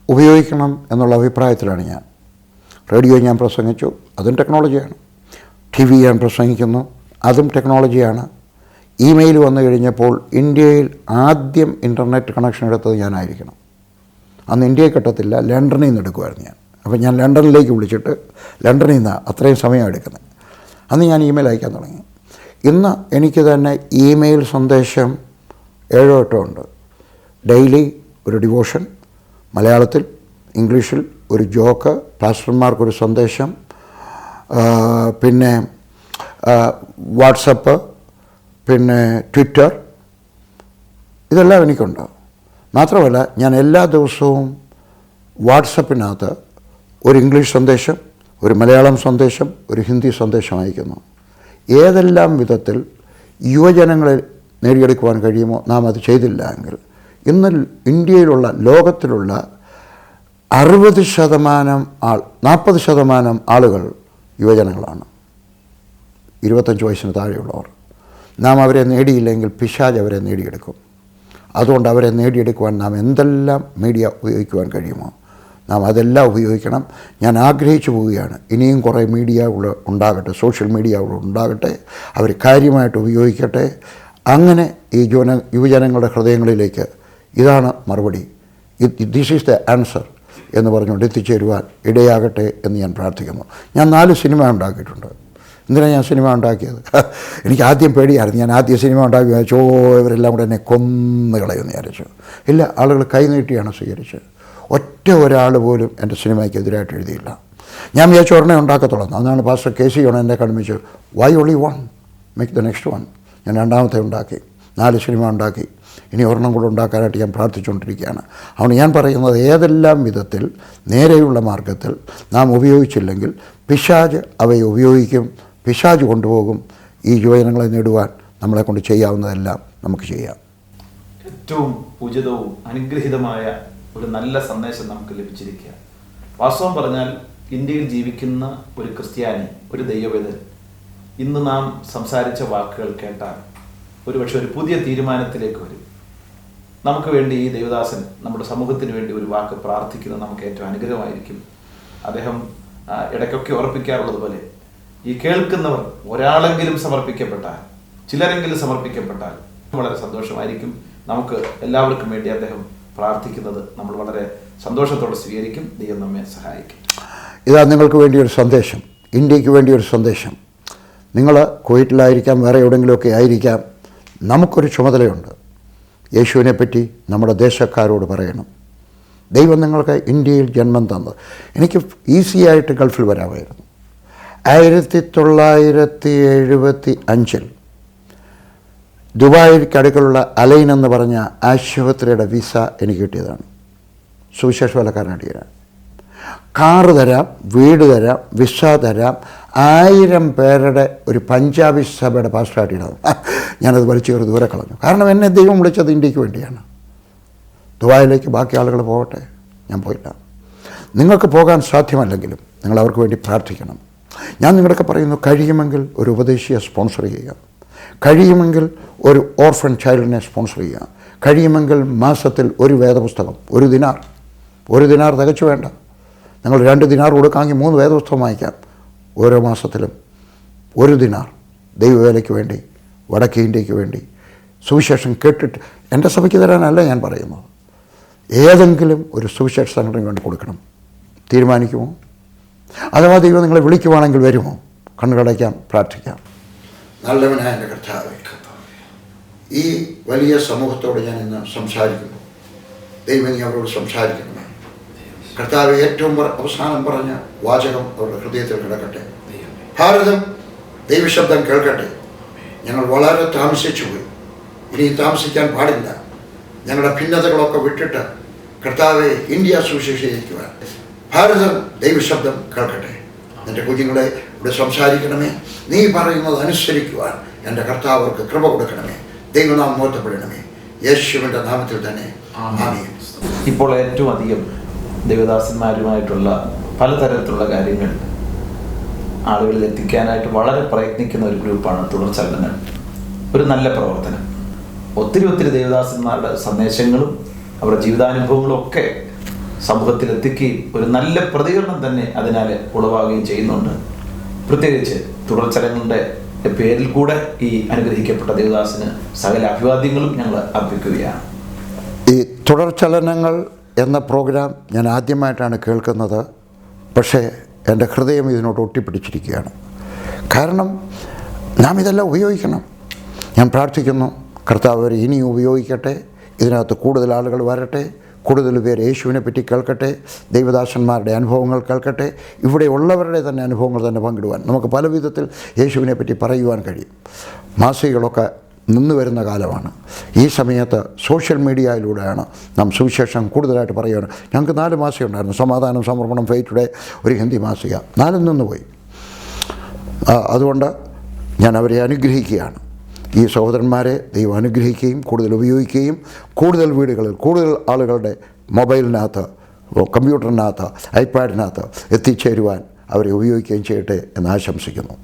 ഉപയോഗിക്കണം എന്നുള്ള അഭിപ്രായത്തിലാണ് ഞാൻ. റേഡിയോ ഞാൻ പ്രസംഗിച്ചു, അതും ടെക്നോളജിയാണ്. TV ഞാൻ പ്രസംഗിക്കുന്നു, അതും ടെക്നോളജിയാണ്. ഇമെയിൽ വന്നു കഴിഞ്ഞപ്പോൾ ഇന്ത്യയിൽ ആദ്യം ഇൻ്റർനെറ്റ് കണക്ഷൻ എടുത്തത് ഞാനായിരിക്കണം. അന്ന് ഇന്ത്യയിൽ കിട്ടത്തില്ല, ലണ്ടനിൽ നിന്ന് എടുക്കുമായിരുന്നു ഞാൻ. അപ്പോൾ ഞാൻ ലണ്ടനിലേക്ക് വിളിച്ചിട്ട് ലണ്ടനിൽ നിന്നാണ് അത്രയും സമയം എടുക്കുന്നത്. അന്ന് ഞാൻ ഇമെയിൽ അയക്കാൻ തുടങ്ങി. ഇന്ന് എനിക്ക് തന്നെ ഇമെയിൽ സന്ദേശം 7-8 ഉണ്ട്. ഡെയിലി ഒരു ഡിവോഷൻ, മലയാളത്തിൽ, ഇംഗ്ലീഷിൽ ഒരു ജോക്ക്, പാസ്റ്റർമാർക്കൊരു സന്ദേശം, പിന്നെ വാട്സപ്പ്, പിന്നെ ട്വിറ്റർ, ഇതെല്ലാം എനിക്കുണ്ട്. മാത്രമല്ല ഞാൻ എല്ലാ ദിവസവും വാട്സപ്പിനകത്ത് ഒരു ഇംഗ്ലീഷ് സന്ദേശം, ഒരു മലയാളം സന്ദേശം, ഒരു ഹിന്ദി സന്ദേശം അയക്കുന്നു. ഏതെല്ലാം വിധത്തിൽ യുവജനങ്ങളെ നേടിയെടുക്കുവാൻ കഴിയുമോ നാം അത് ചെയ്തില്ല എങ്കിൽ ഇന്ന് ഇന്ത്യയിലുള്ള, ലോകത്തിലുള്ള 40% ആളുകൾ യുവജനങ്ങളാണ്, 25 വയസ്സിന് താഴെയുള്ളവർ. നാം അവരെ നേടിയില്ലെങ്കിൽ പിശാച് അവരെ നേടിയെടുക്കും. അതുകൊണ്ട് അവരെ നേടിയെടുക്കുവാൻ നാം എന്തെല്ലാം മീഡിയ ഉപയോഗിക്കുവാൻ കഴിയുമോ നാം അതെല്ലാം ഉപയോഗിക്കണം. ഞാൻ ആഗ്രഹിച്ചു പോവുകയാണ്, ഇനിയും കുറേ മീഡിയകൾ ഉണ്ടാകട്ടെ, സോഷ്യൽ മീഡിയകൾ ഉണ്ടാകട്ടെ, അവർ കാര്യമായിട്ട് ഉപയോഗിക്കട്ടെ. അങ്ങനെ ഈ യുവജനങ്ങളുടെ ഹൃദയങ്ങളിലേക്ക് ഇതാണ് മറുപടി, ദിസ് ഈസ് ദ ആൻസർ എന്ന് പറഞ്ഞുകൊണ്ട് എത്തിച്ചേരുവാൻ ഇടയാകട്ടെ എന്ന് ഞാൻ പ്രാർത്ഥിക്കുന്നു. ഞാൻ 4 സിനിമ ഉണ്ടാക്കിയിട്ടുണ്ട്. എന്തിനാണ് ഞാൻ സിനിമ ഉണ്ടാക്കിയത്? എനിക്ക് ആദ്യം പേടിയായിരുന്നു. ഞാൻ ആദ്യം സിനിമ ഉണ്ടാക്കി ഇവരെല്ലാം കൂടെ എന്നെ കൊന്നു കളയുമെന്ന് വിചാരിച്ചു. ഇല്ല, ആളുകൾ കൈനീട്ടിയാണ് സ്വീകരിച്ചത്. ഒരാൾ പോലും എൻ്റെ സിനിമയ്ക്ക് എതിരായിട്ട് എഴുതിയില്ല. ഞാൻ വിചാരിച്ചു ഒരെണ്ണേ ഉണ്ടാക്കത്തുള്ളൂ. അന്നാണ് പാസ്റ്റർ KC ജോൺ എന്നെ convince, why only one, make the next one. ഞാൻ 2ാമത്തെ ഉണ്ടാക്കി, 4 സിനിമ ഉണ്ടാക്കി. ഇനി ഒരെണ്ണം കൂടെ ഉണ്ടാക്കാനായിട്ട് ഞാൻ പ്രാർത്ഥിച്ചുകൊണ്ടിരിക്കുകയാണ്. അതുകൊണ്ട് ഞാൻ പറയുന്നത്, ഏതെല്ലാം വിധത്തിൽ നേരെയുള്ള മാർഗത്തിൽ നാം ഉപയോഗിച്ചില്ലെങ്കിൽ പിശാച് അവയെ ഉപയോഗിക്കും, പിശാച് കൊണ്ടുപോകും. ഈ യുവജനങ്ങളെ നേടുവാൻ നമ്മളെ കൊണ്ട് ചെയ്യാവുന്നതെല്ലാം നമുക്ക് ചെയ്യാം. ഏറ്റവും ഉചിതവും അനുഗ്രഹീതമായ ഒരു നല്ല സന്ദേശം നമുക്ക് ലഭിച്ചിരിക്കുക. വാസ്തവം പറഞ്ഞാൽ ഇന്ത്യയിൽ ജീവിക്കുന്ന ഒരു ക്രിസ്ത്യാനി, ഒരു ദൈവവേദൻ ഇന്ന് നാം സംസാരിച്ച വാക്കുകൾ കേട്ടാൽ ഒരുപക്ഷെ ഒരു പുതിയ തീരുമാനത്തിലേക്ക് വരും. നമുക്ക് വേണ്ടി ഈ ദൈവദാസൻ നമ്മുടെ സമൂഹത്തിന് വേണ്ടി ഒരു വാക്ക് പ്രാർത്ഥിക്കുന്നത് നമുക്ക് ഏറ്റവും അനുഗ്രഹമായിരിക്കും. അദ്ദേഹം ഇടയ്ക്കൊക്കെ ഓർപ്പിക്കാറുള്ളത് പോലെ, ഈ കേൾക്കുന്നവർ ഒരാളെങ്കിലും സമർപ്പിക്കപ്പെട്ടാൽ, ചിലരെങ്കിലും സമർപ്പിക്കപ്പെട്ടാൽ വളരെ സന്തോഷമായിരിക്കും. നമുക്ക് എല്ലാവർക്കും വേണ്ടി അദ്ദേഹം പ്രാർത്ഥിക്കുന്നത് നമ്മൾ വളരെ സന്തോഷത്തോടെ സ്വീകരിക്കും. ദൈവം നമ്മെ സഹായിക്കും. ഇതാ നിങ്ങൾക്ക് വേണ്ടിയൊരു സന്ദേശം, ഇന്ത്യക്ക് വേണ്ടിയൊരു സന്ദേശം. നിങ്ങൾ കുവൈറ്റിലായിരിക്കാം, വേറെ എവിടെയെങ്കിലുമൊക്കെ ആയിരിക്കാം. നമുക്കൊരു ചുമതലയുണ്ട്. യേശുവിനെ പറ്റി നമ്മുടെ ദേശക്കാരോട് പറയണം. ദൈവം നിങ്ങൾക്ക് ഇന്ത്യയിൽ ജന്മം തന്നത്. എനിക്ക് ഈസിയായിട്ട് ഗൾഫിൽ വരാമായിരുന്നു. 1975 ദുബായിക്ക് അടുക്കലുള്ള അലൈൻ എന്ന് പറഞ്ഞ ആശുപത്രിയുടെ വിസ എനിക്ക് കിട്ടിയതാണ്. സുവിശേഷ വേലക്കാരനായിട്ട് തരാം, കാറ് തരാം, വീട് തരാം, വിസ തരാം. 1000 പേരുടെ ഒരു പഞ്ചാബി സഭയുടെ പാസ്റ്ററായിട്ട് ഇടാം. ഞാനത് വലിച്ചു കയറി ദൂരെ കളഞ്ഞു. കാരണം എന്നെ ദൈവം വിളിച്ചത് ഇന്ത്യക്ക് വേണ്ടിയാണ്. ദുബായിലേക്ക് ബാക്കി ആളുകൾ പോകട്ടെ, ഞാൻ പോയില്ല. നിങ്ങൾക്ക് പോകാൻ സാധ്യമല്ലെങ്കിലും നിങ്ങൾ അവർക്ക് വേണ്ടി പ്രാർത്ഥിക്കണം. ഞാൻ നിങ്ങളൊക്കെ പറയുന്നു, കഴിയുമെങ്കിൽ ഒരു ഉപദേശിയെ സ്പോൺസർ ചെയ്യുക, കഴിയുമെങ്കിൽ ഒരു ഓർഫൻ ചൈൽഡിനെ സ്പോൺസർ ചെയ്യുക, കഴിയുമെങ്കിൽ മാസത്തിൽ ഒരു വേദപുസ്തകം, ഒരു ദിനാർ തികച്ചു വേണ്ട. നിങ്ങൾ 2 ദിനാർ കൊടുക്കാമെങ്കിൽ 3 വേദപുസ്തകം വായിക്കാം. ഓരോ മാസത്തിലും 1 ദിനാർ ദൈവവേലയ്ക്ക് വേണ്ടി, വടക്കേ ഇന്ത്യക്ക് വേണ്ടി സുവിശേഷം കേട്ടിട്ട്, എൻ്റെ സഭയ്ക്ക് തരാനല്ല ഞാൻ പറയുന്നത്, ഏതെങ്കിലും ഒരു സുവിശേഷ സംഘടനയ്ക്ക് വേണ്ടി കൊടുക്കണം. തീരുമാനിക്കുമോ? അഥവാ ദൈവം നിങ്ങളെ വിളിക്കുവാണെങ്കിൽ വരുമോ? കണ്ണുകടയ്ക്കാം, പ്രാർത്ഥിക്കാം. നല്ലവനായ എൻ്റെ കർത്താവേ, ഈ വലിയ സമൂഹത്തോട് ഞാൻ ഇന്ന് സംസാരിക്കുന്നു. ദൈവം നീ അവരോട് സംസാരിക്കണമേ. കർത്താവ് ഏറ്റവും അവസാനം പറഞ്ഞ വാചകം അവരുടെ ഹൃദയത്തിൽ കിടക്കട്ടെ. ഭാരതം ദൈവശബ്ദം കേൾക്കട്ടെ. ഞങ്ങൾ വളരെ താമസിച്ചു പോയി, ഇനിയും താമസിക്കാൻ പാടില്ല. ഞങ്ങളുടെ ഭിന്നതകളൊക്കെ വിട്ടിട്ട് കർത്താവെ ഇന്ത്യ സുവിശേഷിക്കുവാൻ ഭാരതം ദൈവശബ്ദം കേൾക്കട്ടെ. എൻ്റെ കുഞ്ഞുങ്ങളെ ഇവിടെ സംസാരിക്കണമേ. നീ പറയുന്നത് അനുസരിക്കുവാൻ എൻ്റെ കർത്താവർക്ക് കൃപ കൊടുക്കണമേ. ദൈവനാമം മോത്തപ്പെടണമേ. യേശുവിൻ്റെ നാമത്തിൽ തന്നെ ആമേൻ. ഇപ്പോൾ ഏറ്റവും അധികം ദൈവദാസന്മാരുമായിട്ടുള്ള പലതരത്തിലുള്ള കാര്യങ്ങൾ ആളുകളിൽ എത്തിക്കാനായിട്ട് വളരെ പ്രയത്നിക്കുന്ന ഒരു ഗ്രൂപ്പാണ് തുടർചലനങ്ങൾ. ഒരു നല്ല പ്രവർത്തനം. ഒത്തിരി ദേവദാസന്മാരുടെ സന്ദേശങ്ങളും അവരുടെ ജീവിതാനുഭവങ്ങളും ഒക്കെ സമൂഹത്തിലെത്തിക്കുകയും ഒരു നല്ല പ്രതികരണം തന്നെ അതിനാൽ ഉളവാകുകയും ചെയ്യുന്നുണ്ട്. പ്രത്യേകിച്ച് തുടർച്ചലങ്ങളുടെ പേരിൽ കൂടെ ഈ അനുഗ്രഹിക്കപ്പെട്ട ദേവദാസിന് സകല അഭിവാദ്യങ്ങളും ഞങ്ങൾ അർപ്പിക്കുകയാണ്. ഈ തുടർചലനങ്ങൾ എന്ന പ്രോഗ്രാം ഞാൻ ആദ്യമായിട്ടാണ് കേൾക്കുന്നത്. പക്ഷേ എൻ്റെ ഹൃദയം ഇതിനോട് ഒട്ടിപ്പിടിച്ചിരിക്കുകയാണ്. കാരണം നാം ഇതെല്ലാം ഉപയോഗിക്കണം. ഞാൻ പ്രാർത്ഥിക്കുന്നു, കർത്താവ് അവരെ ഇനിയും ഉപയോഗിക്കട്ടെ, ഇതിനകത്ത് കൂടുതൽ ആളുകൾ വരട്ടെ, കൂടുതൽ പേര് യേശുവിനെ പറ്റി കേൾക്കട്ടെ, ദൈവദാസന്മാരുടെ അനുഭവങ്ങൾ കേൾക്കട്ടെ, ഇവിടെ ഉള്ളവരുടെ തന്നെ അനുഭവങ്ങൾ തന്നെ പങ്കിടുവാൻ നമുക്ക് പല വിധത്തിൽ യേശുവിനെ പറ്റി പറയുവാൻ കഴിയും. മാസികകളൊക്കെ നിന്ന് വരുന്ന കാലമാണ്. ഈ സമയത്ത് സോഷ്യൽ മീഡിയയിലൂടെയാണ് നാം സുവിശേഷം കൂടുതലായിട്ട് പറയുകയാണ്. ഞങ്ങൾക്ക് 4 മാസിക ഉണ്ടായിരുന്നു. സമാധാനം, സമർപ്പണം, ഫെയ്റ്റ്, ഒരു ഹിന്ദി മാസിക. 4 നിന്ന് പോയി. അതുകൊണ്ട് ഞാൻ അവരെ അനുഗ്രഹിക്കുകയാണ്. ഈ സഹോദരന്മാരെ ദൈവം അനുഗ്രഹിക്കുകയും കൂടുതൽ ഉപയോഗിക്കുകയും കൂടുതൽ വീടുകളിൽ കൂടുതൽ ആളുകളുടെ മൊബൈലിനകത്ത്, കമ്പ്യൂട്ടറിനകത്ത്, ഐപാഡിനകത്ത് എത്തിച്ചേരുവാൻ അവരെ ഉപയോഗിക്കുകയും ചെയ്യട്ടെ എന്ന് ആശംസിക്കുന്നു.